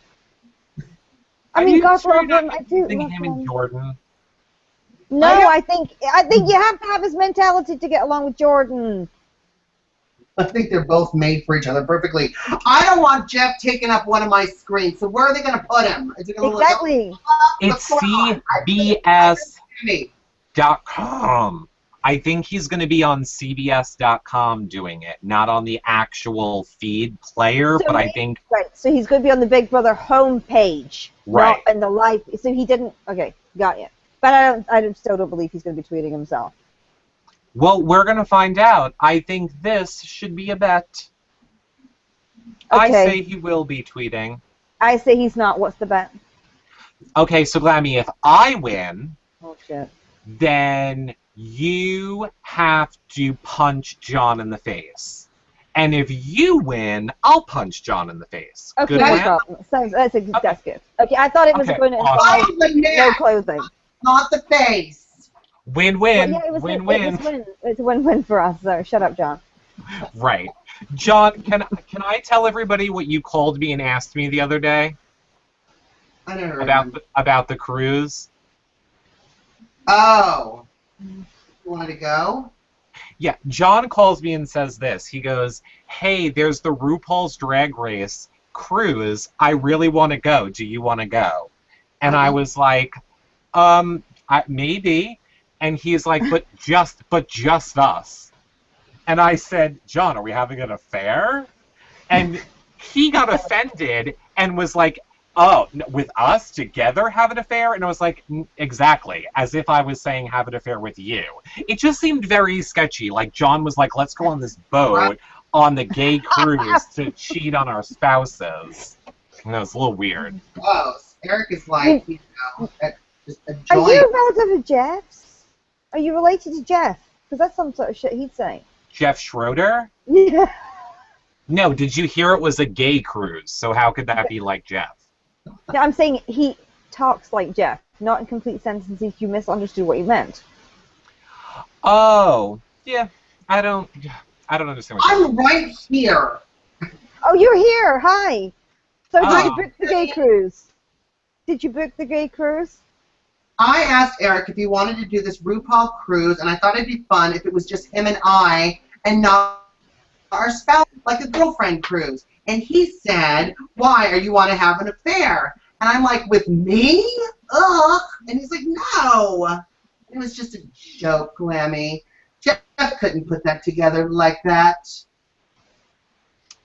I mean, God love him. I do love him. And Jordan. No, I think you have to have his mentality to get along with Jordan. I think they're both made for each other perfectly. I don't want Jeff taking up one of my screens, so where are they going to put him? Is it gonna exactly. It's CBS.com. I think he's going to be on CBS.com doing it, not on the actual feed player, but I think... Right, so he's going to be on the Big Brother homepage, right? Not in the live... So he didn't... Okay, got you. But I still don't believe he's going to be tweeting himself. Well, we're going to find out. I think this should be a bet. Okay. I say he will be tweeting. I say he's not. What's the bet? Okay, so Glammy, if I win, oh, shit. Then you have to punch John in the face. And if you win, I'll punch John in the face. Okay, no problem. That's good. Okay, I thought it was going to involve no clothing. Not the face. Win-win. Well, yeah, win-win. It's a win-win for us. So shut up, John. Right. John, can I tell everybody what you called me and asked me the other day? I don't remember. About the cruise? Oh. You want to go? Yeah, John calls me and says this. He goes, hey, there's the RuPaul's Drag Race cruise. I really want to go. Do you want to go? And I was like, maybe. And he's like, but just us. And I said, John, are we having an affair? And he got offended and was like, oh, with us together have an affair? And I was like, exactly, as if I was saying have an affair with you. It just seemed very sketchy. Like John was like, let's go on this boat on the gay cruise to cheat on our spouses. And that was a little weird. Oh, Eric is like, you know, just a joint. Are you a relative of Jeff's? Are you related to Jeff? Because that's some sort of shit he'd say. Jeff Schroeder? Yeah. No, did you hear it was a gay cruise? So how could that be like Jeff? No, I'm saying he talks like Jeff, not in complete sentences. You misunderstood what he meant. Oh, yeah. I don't understand what I'm right here. Oh, you're here. Hi. So did you Oh. book the gay cruise? Did you book the gay cruise? I asked Eric if he wanted to do this RuPaul cruise, and I thought it'd be fun if it was just him and I, and not our spouse, like a girlfriend cruise. And he said, why, are you want to have an affair? And I'm like, with me? Ugh. And he's like, no. It was just a joke, Glammy. Jeff couldn't put that together like that.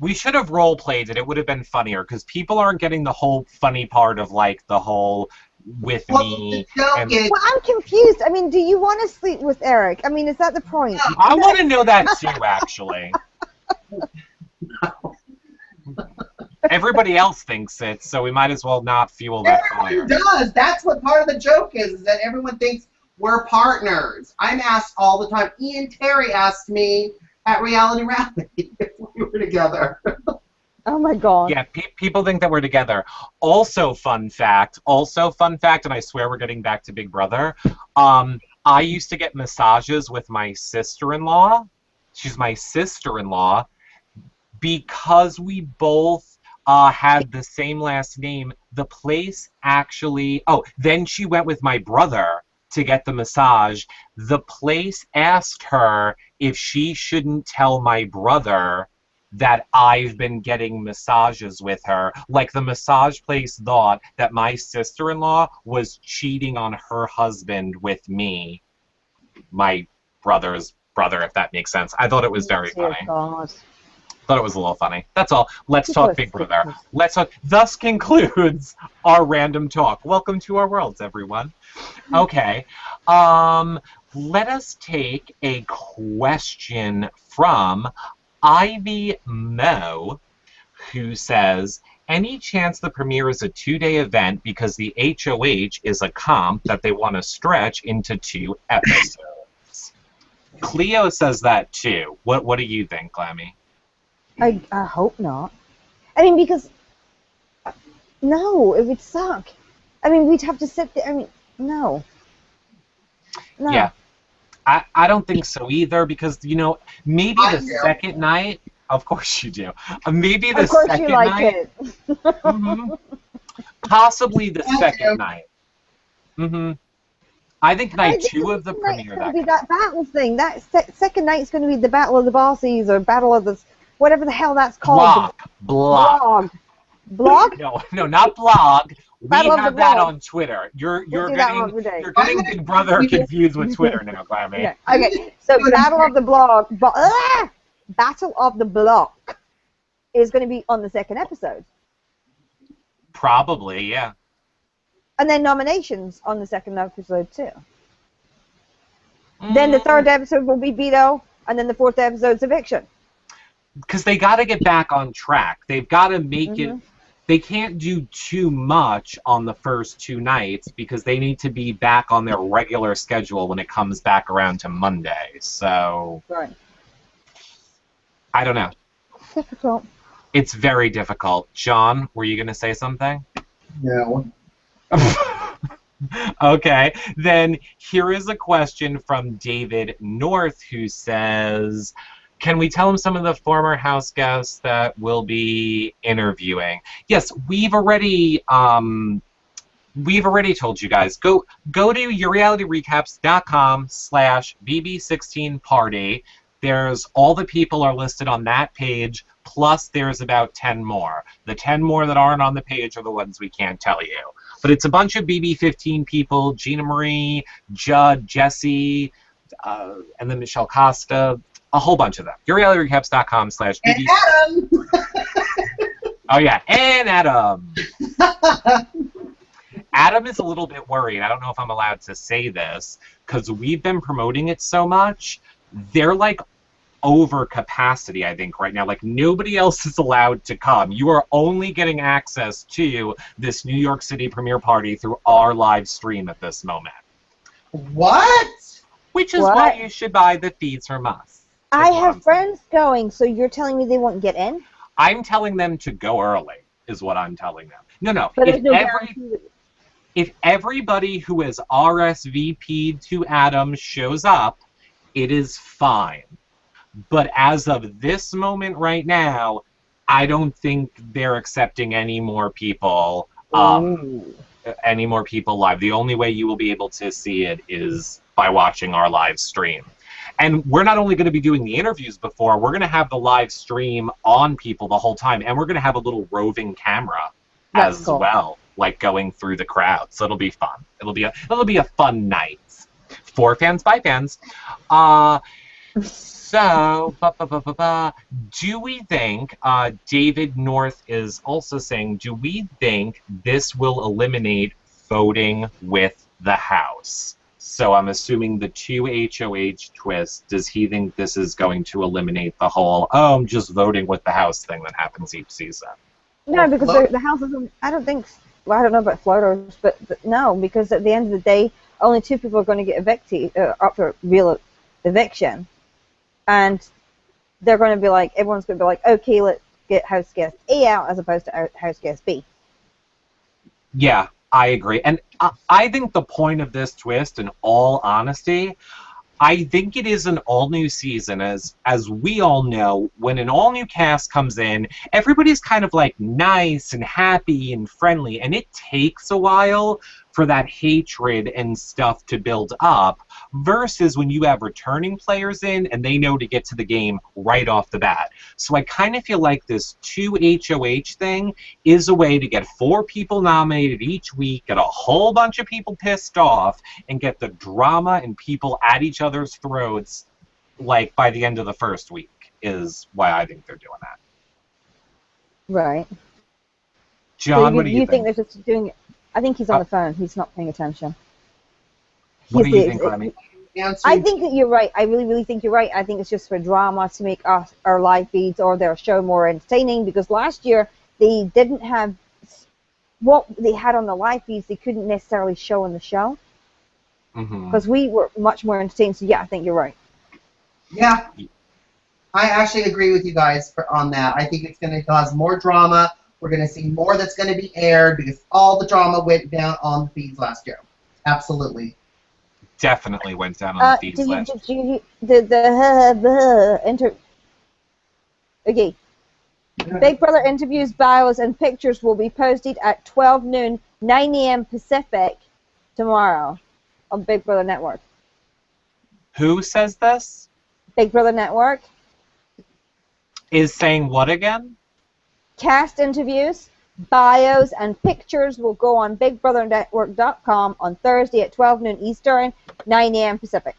We should have role played it. It would have been funnier because people aren't getting the whole funny part of like the whole with me. The joke And is, Well, I'm confused. I mean, do you want to sleep with Eric? I mean, is that the point? I want to know that too, actually. Everybody else thinks it, so we might as well not fuel that fire. everyone does. That's what part of the joke is that everyone thinks we're partners. I'm asked all the time. Ian Terry asked me at Reality Rally if we were together. Oh my God. Yeah, people think that we're together. Also, fun fact, and I swear we're getting back to Big Brother. I used to get massages with my sister-in-law. She's my sister-in-law. Because we both had the same last name, the place actually... Oh, then she went with my brother to get the massage. The place asked her if she shouldn't tell my brother that I've been getting massages with her. Like, the massage place thought that my sister-in-law was cheating on her husband with me, my brother's brother, if that makes sense. I thought it was very Dear funny. God. Thought it was a little funny. That's all. Let's People talk are Big sick. Brother. Let's talk. Thus concludes our random talk. Welcome to our worlds, everyone. Okay. Let us take a question from Ivy Mo, who says, any chance the premiere is a 2-day event because the HOH is a comp that they want to stretch into 2 episodes? Cleo says that too. What do you think, Glammy? I hope not. I mean, because... No, it would suck. I mean, we'd have to sit there. I mean, no. No. Yeah. I don't think so either because, you know, maybe I the do. second night... Of course you do. Maybe the Of course second you like night... it. Mhm. Possibly the I second do. night. I think night 2 of the It's premiere. going to be that battle thing. That second night's going to be the Battle of the Bossies or Battle of the... Whatever the hell that's called. Blog. Blog? No, not blog. We Battle of have the that blog. on Twitter. You're do that one every day. getting Big Brother confused with Twitter now, Glammy. Yeah. Okay, so Battle of the Blog... Battle of the Block is going to be on the second episode. Probably, yeah. And then nominations on the second episode, too. Then the third episode will be veto, and then the fourth episode's eviction. Because they got to get back on track. They've got to make it... They can't do too much on the first 2 nights because they need to be back on their regular schedule when it comes back around to Monday. So... Right. I don't know. Difficult. It's very difficult. John, were you going to say something? No. Okay, then here is a question from David North who says, can we tell him some of the former house guests that we'll be interviewing? Yes, we've already told you guys. Go to yourrealityrecaps.com/BB16party. There's all the people are listed on that page, plus there's about 10 more. The 10 more that aren't on the page are the ones we can't tell you. But it's a bunch of BB15 people, Gina Marie, Judd, Jesse, and then Michelle Costa, a whole bunch of them. YourRealityRecaps.com/BB. And Adam! Oh, yeah, and Adam. Adam is a little bit worried. I don't know if I'm allowed to say this, because we've been promoting it so much. They're, like, over capacity, I think, right now. Like, nobody else is allowed to come. You are only getting access to this New York City premiere party through our live stream at this moment. What? Which is What? why you should buy the feeds from us. I Is what I'm have saying. friends going, so you're telling me they won't get in? I'm telling them to go early, is what I'm telling them. No. But there's no guarantee. If everybody who has RSVP'd to Adam shows up, it is fine. But as of this moment right now, I don't think they're accepting any more people. Ooh. Any more people live. The only way you will be able to see it is by watching our live stream. And we're not only going to be doing the interviews before, we're going to have the live stream on people the whole time, and we're going to have a little roving camera That's as cool. well, like going through the crowd. So it'll be fun. It'll be a fun night for fans by fans. So, do we think, David North is also saying, do we think this will eliminate voting with the House? So I'm assuming the 2 HOH twist, does he think this is going to eliminate the whole, oh, I'm just voting with the House thing that happens each season? No, because the House isn't, I don't think, well, I don't know about floaters, but no, because at the end of the day, only 2 people are going to get evicted, up for real eviction. And they're going to be like, everyone's going to be like, okay, let's get house guest A out as opposed to house guest B. Yeah, I agree. And I think the point of this twist, in all honesty, I think it is an all-new season. As we all know, when an all-new cast comes in, everybody's kind of like nice and happy and friendly, and it takes a while for that hatred and stuff to build up, versus when you have returning players in and they know to get to the game right off the bat. So I kind of feel like this 2 HOH thing is a way to get 4 people nominated each week, get a whole bunch of people pissed off, and get the drama and people at each other's throats, like, by the end of the first week, is why I think they're doing that. Right. John, so what do you think? They're just doing it? I think he's on the phone. He's not paying attention. What do you think, Glammy? I think that you're right. I really, really think you're right. I think it's just for drama to make our live feeds or their show more entertaining, because last year they didn't have what they had on the live feeds. They couldn't necessarily show on the show because we were much more entertained. So yeah, I think you're right. Yeah, I actually agree with you guys on that. I think it's going to cause more drama. We're going to see more that's going to be aired because all the drama went down on the feeds last year. Absolutely. Definitely went down on the feeds last year. Okay. Big Brother interviews, bios, and pictures will be posted at 12 noon, 9 a.m. Pacific tomorrow on Big Brother Network. Who says this? Big Brother Network. Is saying what again? Cast interviews, bios, and pictures will go on BigBrotherNetwork.com on Thursday at 12 noon Eastern, 9 a.m. Pacific.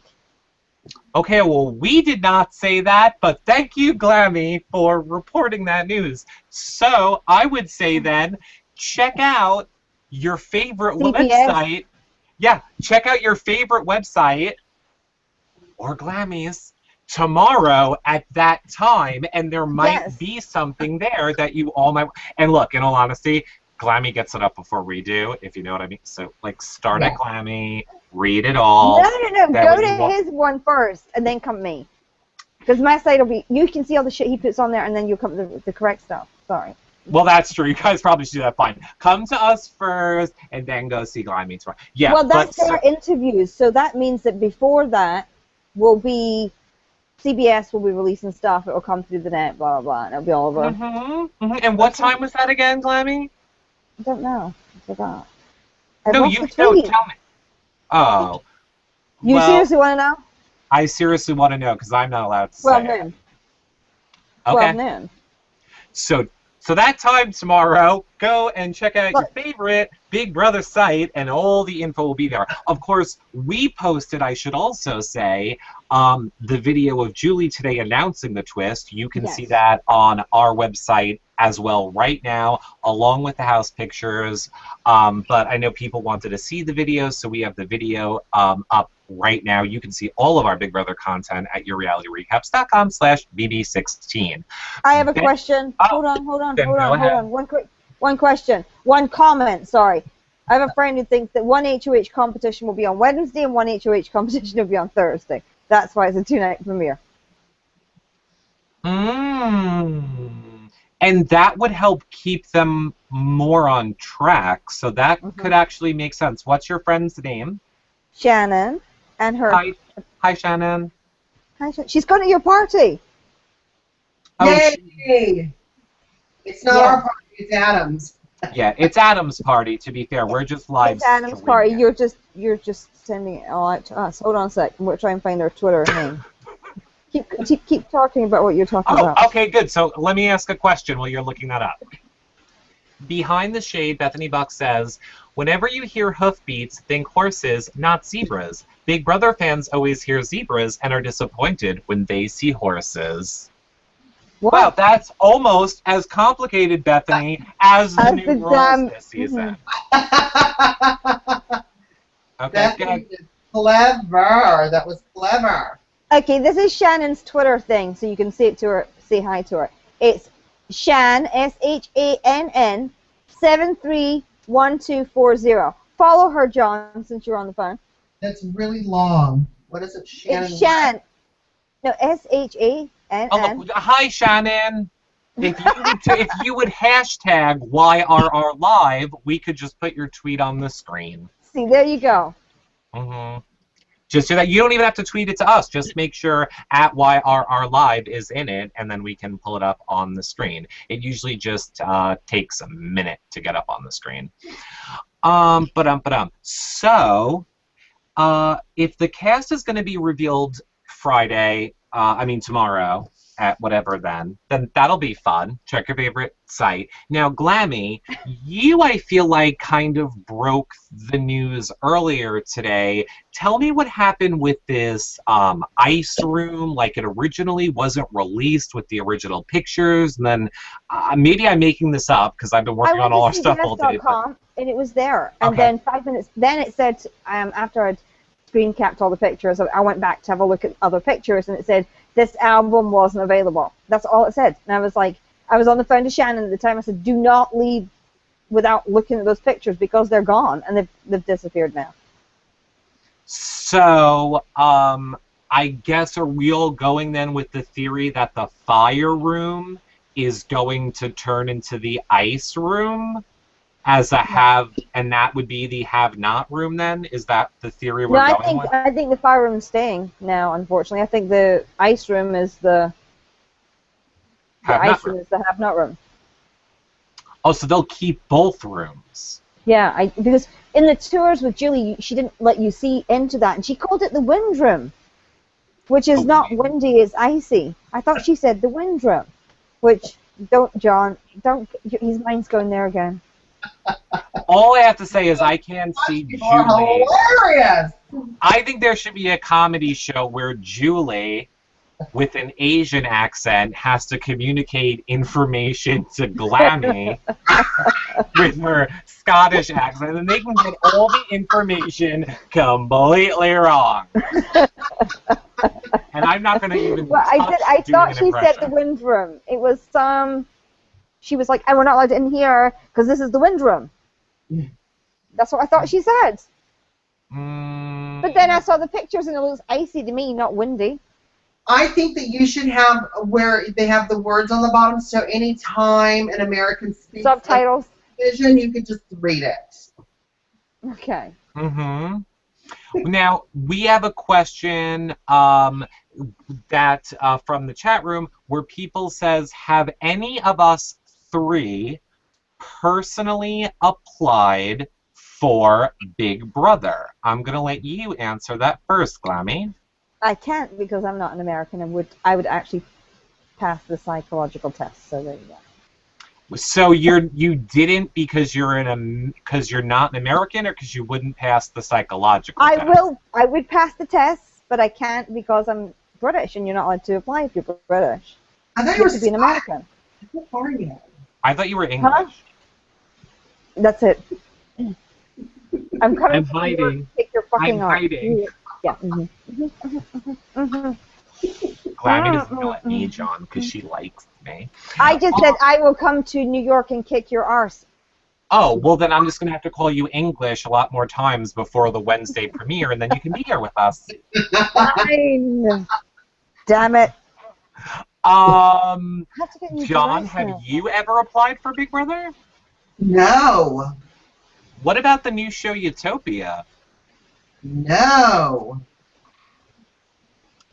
Okay, well, we did not say that, but thank you, Glammy, for reporting that news. So, I would say then, check out your favorite website. Yeah, check out your favorite website, or Glammy's, tomorrow at that time, and there might be something there that you all might. And look, in all honesty, Glammy gets it up before we do, if you know what I mean. So, like, start at Glammy, read it all. No. Go to his one first, and then come to me. Because my site will be, you can see all the shit he puts on there, and then you'll come to the correct stuff. Sorry. Well, that's true. You guys probably should do that. Fine. Come to us first, and then go see Glammy tomorrow. Yeah. Well, that's their interviews, so that means that before that will be. CBS will be releasing stuff. It will come through the net, blah, blah, blah, and it'll be all over. And what time was that again, Glammy? I don't know. I forgot. No, tell me. Oh. You seriously want to know? I seriously want to know, because I'm not allowed to say 12 noon. Okay. 12 noon. So that time tomorrow, go and check out your favorite Big Brother site, and all the info will be there. Of course, we posted, I should also say, the video of Julie today announcing the twist. You can see that on our website as well right now, along with the house pictures. But I know people wanted to see the video, so we have the video up right now. You can see all of our Big Brother content at yourrealityrecaps.com/BB16. I have a question. Hold on. One question. One comment, sorry. I have a friend who thinks that one HOH competition will be on Wednesday and one HOH competition will be on Thursday. That's why it's a 2-night premiere. And that would help keep them more on track, so that could actually make sense. What's your friend's name? Shannon. And her. Hi, Shannon. Hi, Shannon. She's going to your party. Yay! It's not our party, it's Adam's. Yeah, it's Adam's party, to be fair. We're just live It's Adam's party. You're just sending it all out to us. Hold on a sec. We'll try and find our Twitter name. Keep talking about what you're talking about. Okay, good. So let me ask a question while you're looking that up. Behind the Shade, Bethany Buck says, whenever you hear hoofbeats, think horses, not zebras. Big Brother fans always hear zebras and are disappointed when they see horses. What? Wow, that's almost as complicated, Bethany, as the new rules this season. Okay, Bethany is clever. That was clever. Okay, this is Shannon's Twitter thing, so you can say it to her, say hi to her. It's Shan, SHANN, 731240. Follow her, John, since you're on the phone. That's really long. What is it, Shannon? It's Shan. No, SHANN. Oh, hi, Shannon. If you would hashtag YRR Live, we could just put your tweet on the screen. See, there you go. Mm-hmm. Just so that you don't even have to tweet it to us. Just make sure at YRR Live is in it, and then we can pull it up on the screen. It usually just takes a minute to get up on the screen. So, if the cast is going to be revealed Friday, tomorrow, at whatever then that'll be fun. Check your favorite site. Now, Glammy, you, I feel like, kind of broke the news earlier today. Tell me what happened with this ice room. Like, it originally wasn't released with the original pictures, and then maybe I'm making this up because I've been working on all our stuff all day. And it was there. And then 5 minutes, then it said, after I'd screen capped all the pictures, I went back to have a look at other pictures, and it said, this album wasn't available. That's all it said. And I was like, I was on the phone to Shannon at the time. I said, do not leave without looking at those pictures because they're gone and they've disappeared now. So, I guess are we all going then with the theory that the fire room is going to turn into the ice room as a have, and that would be the have-not room then? Is that the theory we're going with? I think the fire room's staying now, unfortunately. I think the ice room is the have-not room. Oh, so they'll keep both rooms. Yeah, because in the tours with Julie, she didn't let you see into that, and she called it the wind room, which is not windy, it's icy. I thought she said the wind room, which, John, his mind's going there again. All I have to say is I can't see Julie. Hilarious. I think there should be a comedy show where Julie, with an Asian accent, has to communicate information to Glammy with her Scottish accent, and they can get all the information completely wrong. And I'm not going to even. Well, I thought she said the wind room. It was some. She was like, "And we're not allowed in here because this is the wind room." That's what I thought she said. But then I saw the pictures and it looks icy to me, not windy. I think that you should have where they have the words on the bottom, so anytime an American speaks subtitles vision, you could just read it. Okay. Now, we have a question that from the chat room where people says, have any of us three personally applied for Big Brother? I'm going to let you answer that first, Glammy. I can't because I'm not an American and I would actually pass the psychological test, so there you go. So you didn't because you're not an American, or because you wouldn't pass the psychological test? I would pass the test, but I can't because I'm British and you're not allowed to apply if you're British. I thought you were to be an American. What are you? I thought you were English. Huh? That's it. I'm coming. I'm hiding. Take your fucking I'm hiding. Yeah. Glammy doesn't let me, John, because she likes me. I just said I will come to New York and kick your arse. Oh, well then I'm just going to have to call you English a lot more times before the Wednesday premiere, and then you can be here with us. Fine. Damn it. John, have you ever applied for Big Brother? No. What about the new show Utopia? No.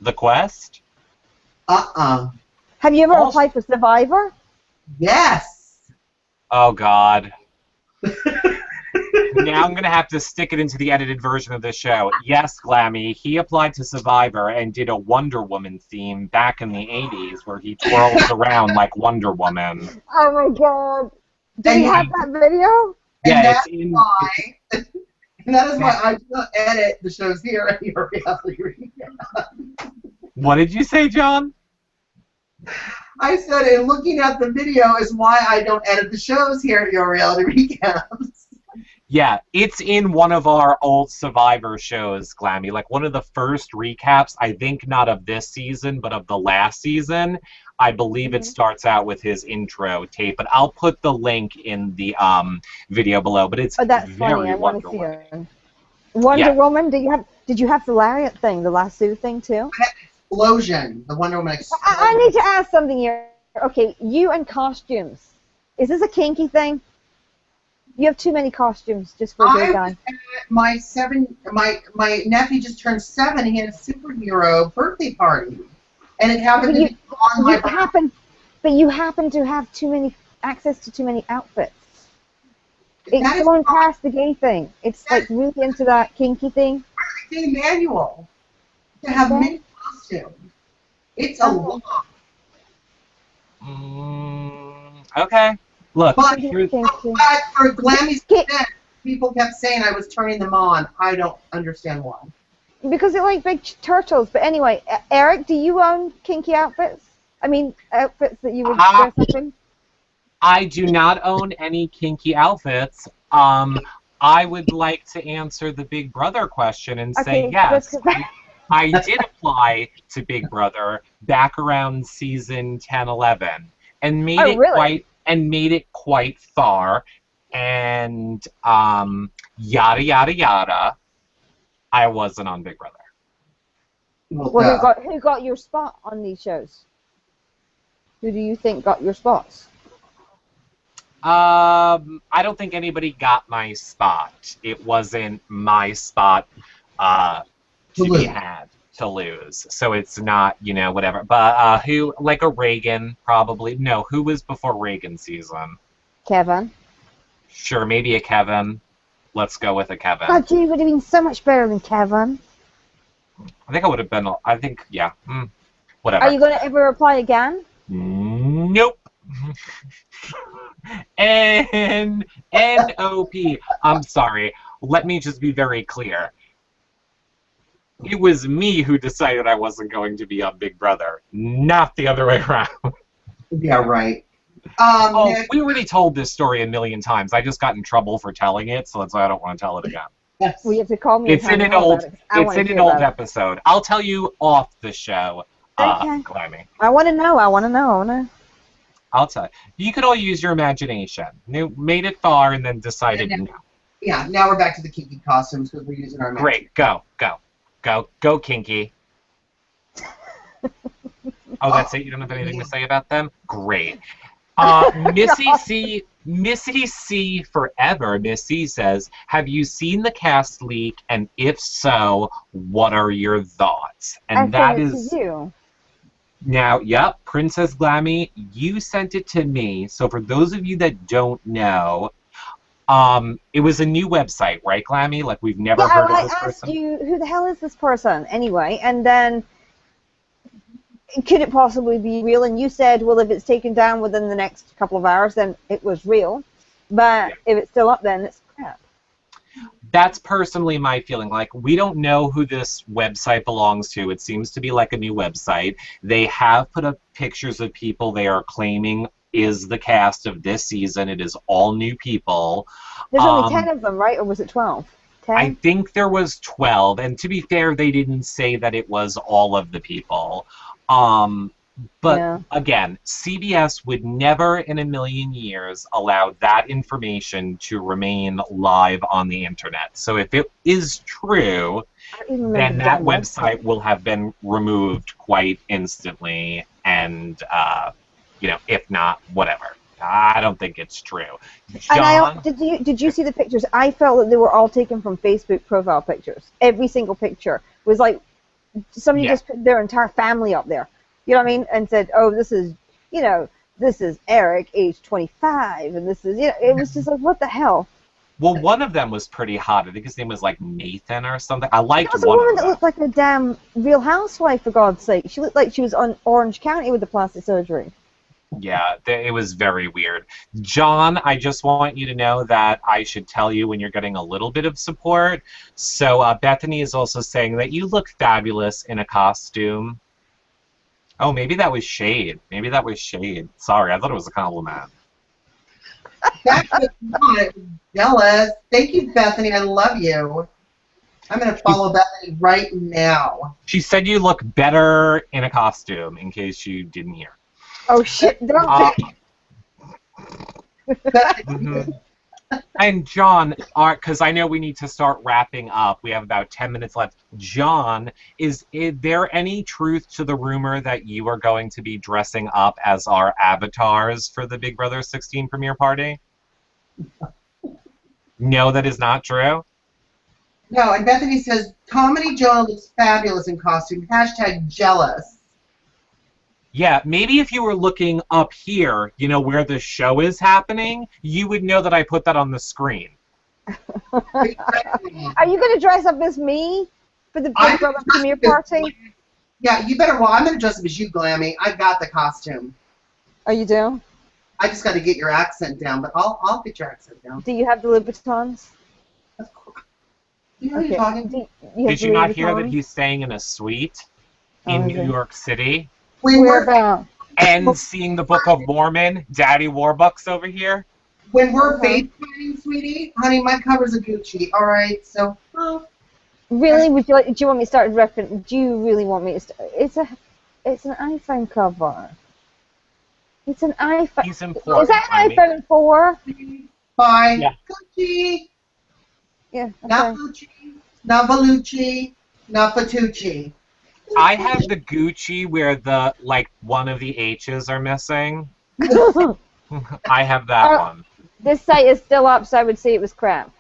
The Quest? Uh-uh. Have you ever applied for Survivor? Yes. Oh, God. Now I'm going to have to stick it into the edited version of the show. Yes, Glammy, he applied to Survivor and did a Wonder Woman theme back in the 80s where he twirls around like Wonder Woman. Oh my god. Do And we have that video? And Yeah, that's why, and that is why I do not edit the shows here at your reality recap. What did you say, John? I said, and looking at the video is why I don't edit the shows here at your reality recaps. Yeah, it's in one of our old Survivor shows, Glammy. Like one of the first recaps, I think not of this season, but of the last season. I believe it starts out with his intro tape, but I'll put the link in the video below. But it's That's very funny. I want to see Woman. it. Wonder Woman. Did you have the lariat thing, the lasso thing too? Explosion, the Wonder Woman explosion. I need to ask something here. Okay, you and costumes. Is this a kinky thing? You have too many costumes just for a gay guy. My nephew just turned 7. He had a superhero birthday party, and it happened to be on my birthday. But you happen to have access to too many outfits. It's going past the gay thing. It's like really into that kinky thing. Gay manual to have many costumes. It's a lot. Okay. Look, But for Glammy's defense, people kept saying I was turning them on. I don't understand why. Because they're like big turtles. But anyway, Eric, do you own kinky outfits? I mean, outfits that you would dress up in? I do not own any kinky outfits. I would like to answer the Big Brother question and say yes. I did apply to Big Brother back around season 10-11 and made it quite far, and yada yada yada. I wasn't on Big Brother. Well, who got your spot on these shows? Who do you think got your spots? I don't think anybody got my spot. It wasn't my spot to be had to lose. So it's not, whatever. But who, like a Reagan, probably. No, who was before Reagan season? Kevin. Sure, maybe a Kevin. Let's go with a Kevin. God, you would have been so much better than Kevin. I think I would have been, yeah. Whatever. Are you going to ever apply again? Nope. N-O-P. I'm sorry. Let me just be very clear. It was me who decided I wasn't going to be on Big Brother, not the other way around. Yeah, right. We already told this story a million times. I just got in trouble for telling it, so that's why I don't want to tell it again. Yes. Well, you have to call me. It's in an old episode. I'll tell you off the show. Glammy. I want to know. I'll tell you. You could all use your imagination. You made it far and then decided no. Yeah, now we're back to the kinky costumes because we're using our imagination. Great, go, kinky. Oh, that's it? You don't have anything to say about them? Great. Missy C forever. Missy says, have you seen the cast leak? And if so, what are your thoughts? And that is you. Now, yep, Princess Glammy, you sent it to me. So for those of you that don't know, it was a new website, right, Glammy? Like, we've never heard of this person. I asked you, who the hell is this person, anyway? And then, could it possibly be real? And you said, well, if it's taken down within the next couple of hours, then it was real. But if it's still up, then it's crap. That's personally my feeling. Like, we don't know who this website belongs to. It seems to be like a new website. They have put up pictures of people they are claiming is the cast of this season. It is all new people. There's only 10 of them, right? Or was it 12? 10? I think there was 12. And to be fair, they didn't say that it was all of the people. But again, CBS would never in a million years allow that information to remain live on the internet. So if it is true, then that website will have been removed quite instantly. And, if not, whatever. I don't think it's true. John? And did you see the pictures? I felt that they were all taken from Facebook profile pictures. Every single picture was like somebody just put their entire family up there. You know what I mean? And said, oh, this is, this is Eric, age 25, and this is, it was just like, what the hell? Well, one of them was pretty hot. I think his name was like Nathan or something. I liked There was a one woman of that them. looked like a damn Real Housewife, for God's sake. She looked like she was on Orange County with the plastic surgery. Yeah, it was very weird. John, I just want you to know that I should tell you when you're getting a little bit of support. So Bethany is also saying that you look fabulous in a costume. Oh, maybe that was shade. Maybe that was shade. Sorry, I thought it was a compliment. That was not jealous. Thank you, Bethany. I love you. I'm going to follow Bethany right now. She said you look better in a costume, in case you didn't hear. Oh, shit. Mhm. And John, because I know we need to start wrapping up. We have about 10 minutes left. John, is there any truth to the rumor that you are going to be dressing up as our avatars for the Big Brother 16 premiere party? No, that is not true? No, and Bethany says, Comedy Jonah looks fabulous in costume. # jealous. Yeah, maybe if you were looking up here, where the show is happening, you would know that I put that on the screen. Are you going to dress up as me for the Big Brother premiere party? Yeah, you better. Well, I'm going to dress up as you, Glammy. I got the costume. Oh, you do? I just got to get your accent down, but I'll get your accent down. Do you have the Louboutins? You know who you're talking? Did you not hear that he's staying in a suite in New York City? Where about? And seeing the Book of Mormon, Daddy Warbucks over here? When we're FaceTiming, sweetie, honey, my cover's a Gucci. All right, so. Really? Do you want me to start referencing? Do you really want me to start? It's an iPhone cover. It's an iPhone. He's important. Is that an iPhone 4? Bye. Yeah. Gucci. Yeah. Okay. Not Gucci. Not Bellucci. Not Fatucci. I have the Gucci where one of the H's are missing. I have that one. This site is still up, so I would say it was crap.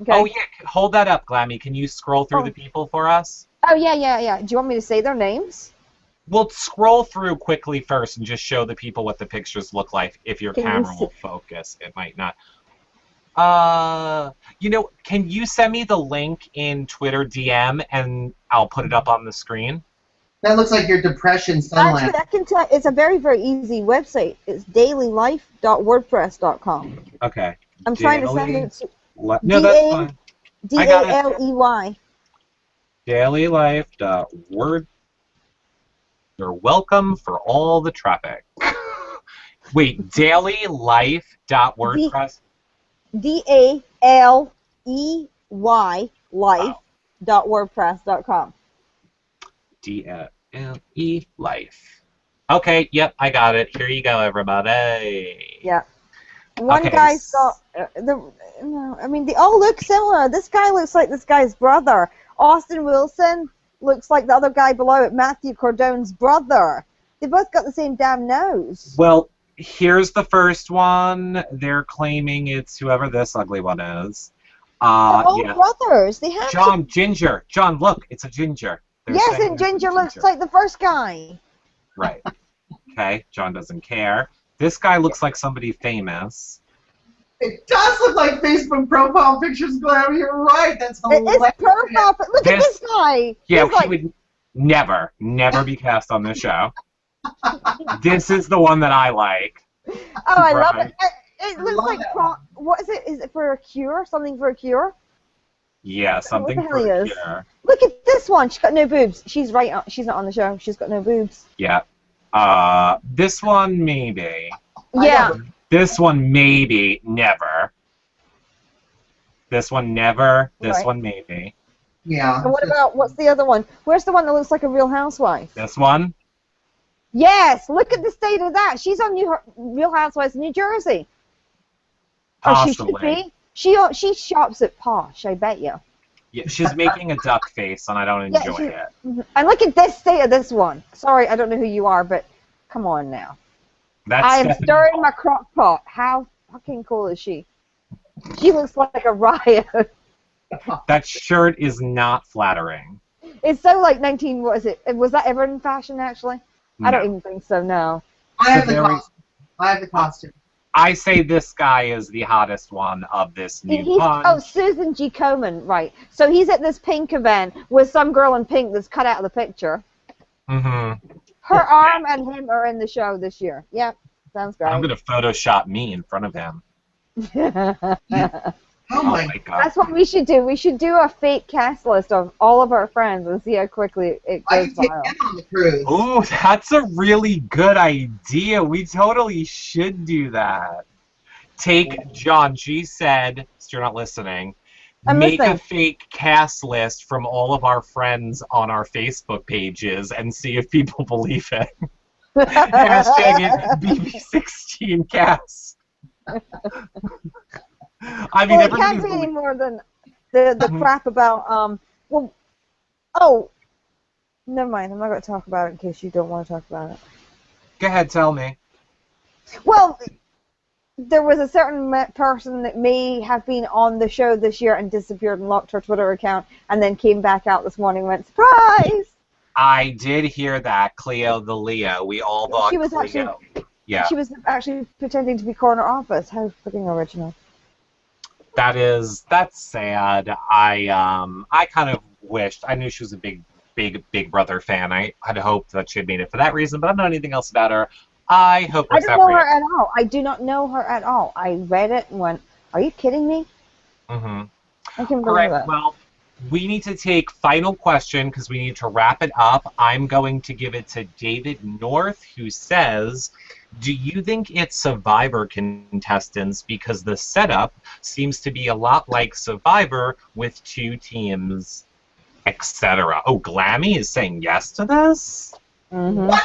Okay. Oh, yeah. Hold that up, Glammy. Can you scroll through the people for us? Oh, yeah. Do you want me to say their names? We'll scroll through quickly first and just show the people what the pictures look like. If your camera will focus, it might not. Can you send me the link in Twitter DM and I'll put it up on the screen? That looks like your depression sunlight. Actually, I can tell. It's a very, very easy website. It's dailylife.wordpress.com. Okay. I'm trying to send it to No, that's fine. DALEY. Dailylife.word. You're welcome for all the traffic. Wait, dailylife.wordpress. DALEY life.wordpress.com. DLE life. Okay, yep, I got it. Here you go, everybody. Yeah. One guy's got they all look similar. This guy looks like this guy's brother. Austin Wilson looks like the other guy below it, Matthew Cordone's brother. They both got the same damn nose. Well, here's the first one. They're claiming it's whoever this ugly one is. They're all brothers. They have John, ginger. John, look, it's a ginger. Yes, and Ginger looks like the first guy. Right. Okay, John doesn't care. This guy looks like somebody famous. It does look like Facebook profile pictures, Glammy. You're right. That's hilarious. It's profile. Look at this guy. Yeah, he would never be cast on this show. This is the one that I like. Oh, I love it. It looks like what is it? Is it for a cure? Something for a cure? Yeah, something for a cure. Look at this one. She's got no boobs. She's right. She's not on the show. She's got no boobs. Yeah. This one maybe. Yeah. This one maybe. Never. This one never. This one maybe. Yeah. And what's the other one? Where's the one that looks like a Real Housewife? This one? Yes. Look at the state of that. She's on Real Housewives of New Jersey. Possibly. Oh, she should be. She shops at Posh, I bet you. Yeah, she's making a duck face, and I don't enjoy it. And look at this state of this one. Sorry, I don't know who you are, but come on now. I am stirring my crock pot. How fucking cool is she? She looks like a riot. That shirt is not flattering. It's so like 19. What is it? Was that ever in fashion actually? No. I don't even think so. No. I have the I have the costume. I say this guy is the hottest one of this new bunch. Susan G. Komen, right. So he's at this pink event with some girl in pink that's cut out of the picture. Mm-hmm. Her arm and him are in the show this year. Yep, sounds great. I'm going to Photoshop me in front of him. Oh my God. That's what we should do. We should do a fake cast list of all of our friends and see how quickly it goes I can take viral. him on the cruise. Oh, that's a really good idea. We totally should do that. Take John. She said, you're not listening. Make a fake cast list from all of our friends on our Facebook pages and see if people believe it. Hashtag it BB16 cast. I mean, it can't be any more than the crap about never mind. I'm not going to talk about it in case you don't want to talk about it. Go ahead, tell me. Well, there was a certain person that may have been on the show this year and disappeared and locked her Twitter account and then came back out this morning and went, surprise! I did hear that, Cleo the Leo. We all thought she was Cleo. She was actually pretending to be corner office. How freaking original. That's sad. I kind of wished, I knew she was a big Brother fan. I had hoped that she had made it for that reason, but I don't know anything else about her. I hope we're I don't know her at all. I do not know her at all. I read it and went, are you kidding me? Mm-hmm. I can believe that. Well, we need to take final question because we need to wrap it up. I'm going to give it to David North, who says, do you think it's Survivor contestants because the setup seems to be a lot like Survivor with 2 teams, etc.? Oh, Glammy is saying yes to this? Mm-hmm. What?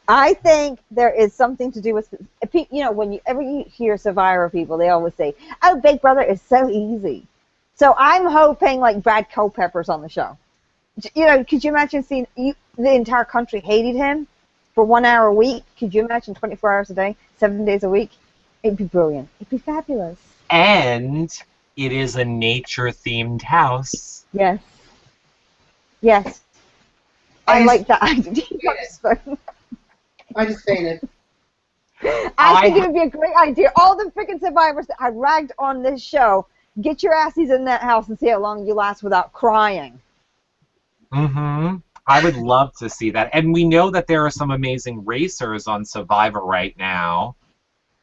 I think there is something to do with, whenever you hear Survivor people, they always say, oh, Big Brother is so easy. So I'm hoping like Brad Culpepper's on the show. Could you imagine seeing the entire country hated him for 1 hour a week? Could you imagine 24 hours a day, 7 days a week? It'd be brilliant. It'd be fabulous. And it is a nature-themed house. Yes. Yes. I like that idea. I just fainted. I think it would be a great idea. All the freaking survivors that I ragged on this show, get your asses in that house and see how long you last without crying. Mm-hmm. I would love to see that. And we know that there are some amazing racers on Survivor right now.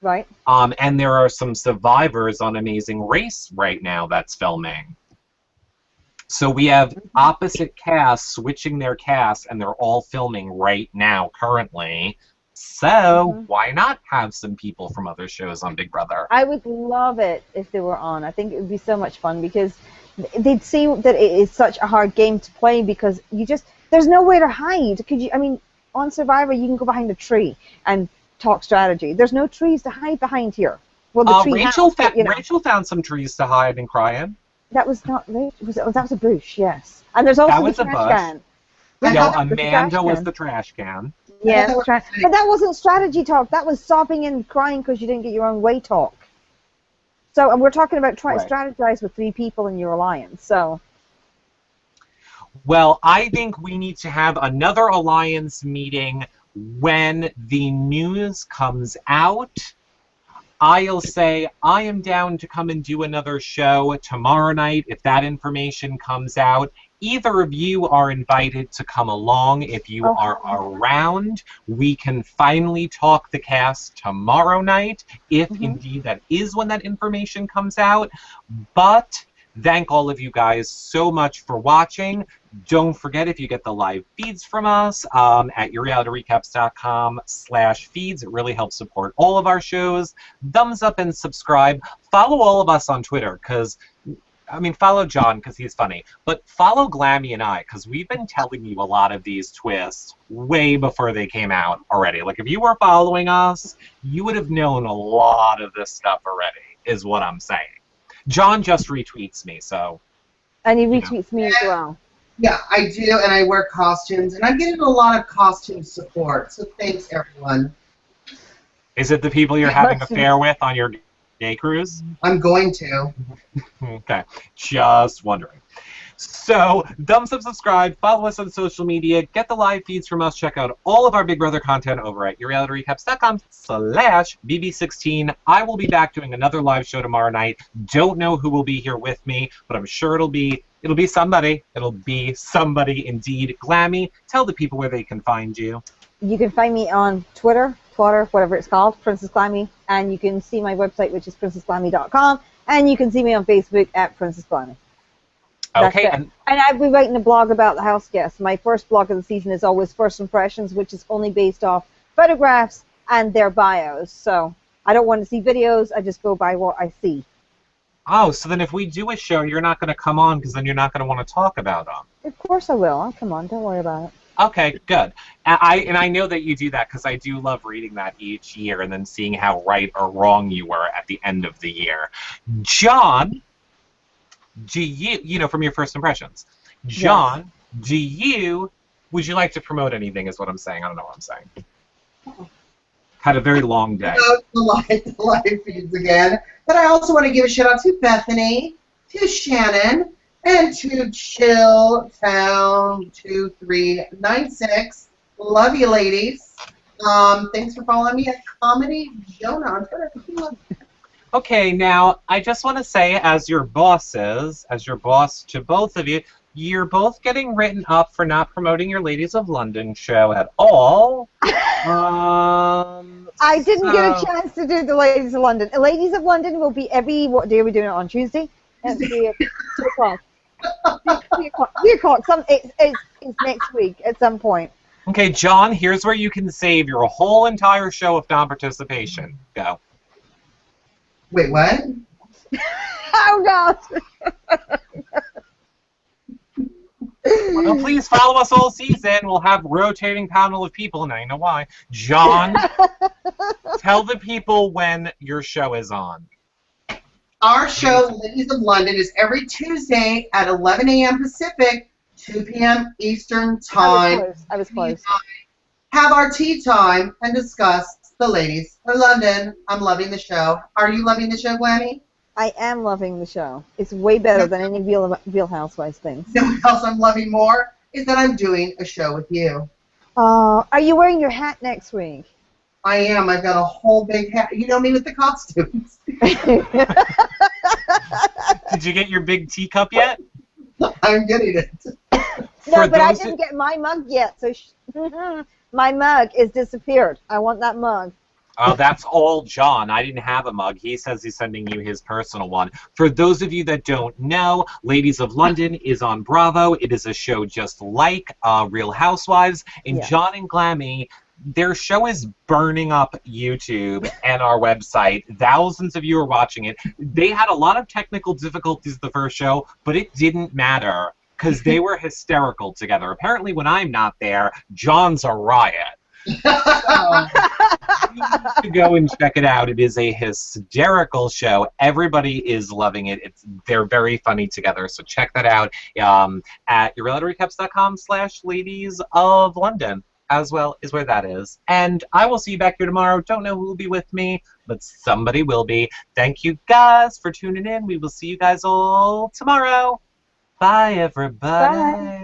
Right. And there are some survivors on Amazing Race right now that's filming. So we have opposite casts switching their casts, and they're all filming right now, currently. So why not have some people from other shows on Big Brother? I would love it if they were on. I think it would be so much fun because they'd see that it is such a hard game to play because there's nowhere to hide. On Survivor, you can go behind a tree and talk strategy. There's no trees to hide behind here. Well, the tree Rachel found some trees to hide and cry in. That was not that was a bush, yes. And there's also the trash can. No, Amanda was the trash can. Yeah, but that wasn't strategy talk. That was sobbing and crying because you didn't get your own way talk. So, and we're talking about trying to strategize with 3 people in your alliance. So. Well, I think we need to have another alliance meeting when the news comes out. I'll say I am down to come and do another show tomorrow night if that information comes out. Either of you are invited to come along if you are around. We can finally talk the cast tomorrow night, if indeed that is when that information comes out. But thank all of you guys so much for watching. Don't forget, if you get the live feeds from us at yourrealityrecaps.com/feeds, it really helps support all of our shows. Thumbs up and subscribe. Follow all of us on Twitter, follow John because he's funny, but follow Glammy and I because we've been telling you a lot of these twists way before they came out already. Like, if you were following us, you would have known a lot of this stuff already, is what I'm saying. John just retweets me, so. And he retweets me as well. Yeah, I do, and I wear costumes, and I'm getting a lot of costume support, so thanks, everyone. Is it the people you're having an affair with on your gay cruise? I'm going to. Okay, just wondering. So, thumbs up, subscribe, follow us on social media, get the live feeds from us, check out all of our Big Brother content over at yourrealityrecaps.com/BB16. I will be back doing another live show tomorrow night. Don't know who will be here with me, but I'm sure it'll be somebody. It'll be somebody indeed. Glammy, tell the people where they can find you. You can find me on Twitter, whatever it's called, Princess Glammy, and you can see my website, which is princessglammy.com, and you can see me on Facebook at Princess Glammy. Okay. And I'll be writing a blog about the house guests. My first blog of the season is always First Impressions, which is only based off photographs and their bios. So I don't want to see videos. I just go by what I see. Oh, so then if we do a show, you're not going to come on because then you're not going to want to talk about them. Of course I will. Oh, come on. Don't worry about it. Okay, good. I know that you do that because I do love reading that each year and then seeing how right or wrong you were at the end of the year. John, do you, from your First Impressions, John, yes. Would you like to promote anything is what I'm saying. I don't know what I'm saying. Had a very long day. The live feeds again. But I also want to give a shout out to Bethany, to Shannon, and to Chill Town 2396. Love you, ladies. Thanks for following me at Comedy Jonah on Twitter. Okay, now I just want to say, as your boss to both of you, you're both getting written up for not promoting your Ladies of London show at all. I didn't get a chance to do the Ladies of London. Ladies of London will be what day are we doing it on? Tuesday? At 3 o'clock. 3 o'clock. It's next week at some point. Okay, John, here's where you can save your whole entire show of non-participation. Go. Wait, what? Oh, God. Well, please follow us all season. We'll have rotating panel of people. Now you know why. John, tell the people when your show is on. Our show, Ladies of London, is every Tuesday at 11 a.m. Pacific, 2 p.m. Eastern Time. I was close. Have our tea time and discuss the Ladies of London. I'm loving the show. Are you loving the show, Glammy? I am loving the show. It's way better than any Real Housewives things. You know what else I'm loving more? Is that I'm doing a show with you. Are you wearing your hat next week? I am. I've got a whole big hat. You know me with the costumes. Did you get your big teacup yet? I'm getting it. No, but I didn't get my mug yet. So my mug is disappeared. I want that mug. Oh, that's all John. I didn't have a mug. He says he's sending you his personal one. For those of you that don't know, Ladies of London is on Bravo. It is a show just like Real Housewives. And John and Glammy, their show is burning up YouTube and our website. Thousands of you are watching it. They had a lot of technical difficulties the first show, but it didn't matter because they were hysterical together. Apparently, when I'm not there, John's a riot. You need to go and check it out. It is a hysterical show. Everybody is loving it. They're very funny together. So check that out at yourrealityrecaps.com/Ladies of London as well is where that is. And I will see you back here tomorrow. Don't know who will be with me, but somebody will be. Thank you guys for tuning in. We will see you guys all tomorrow. Bye, everybody. Bye.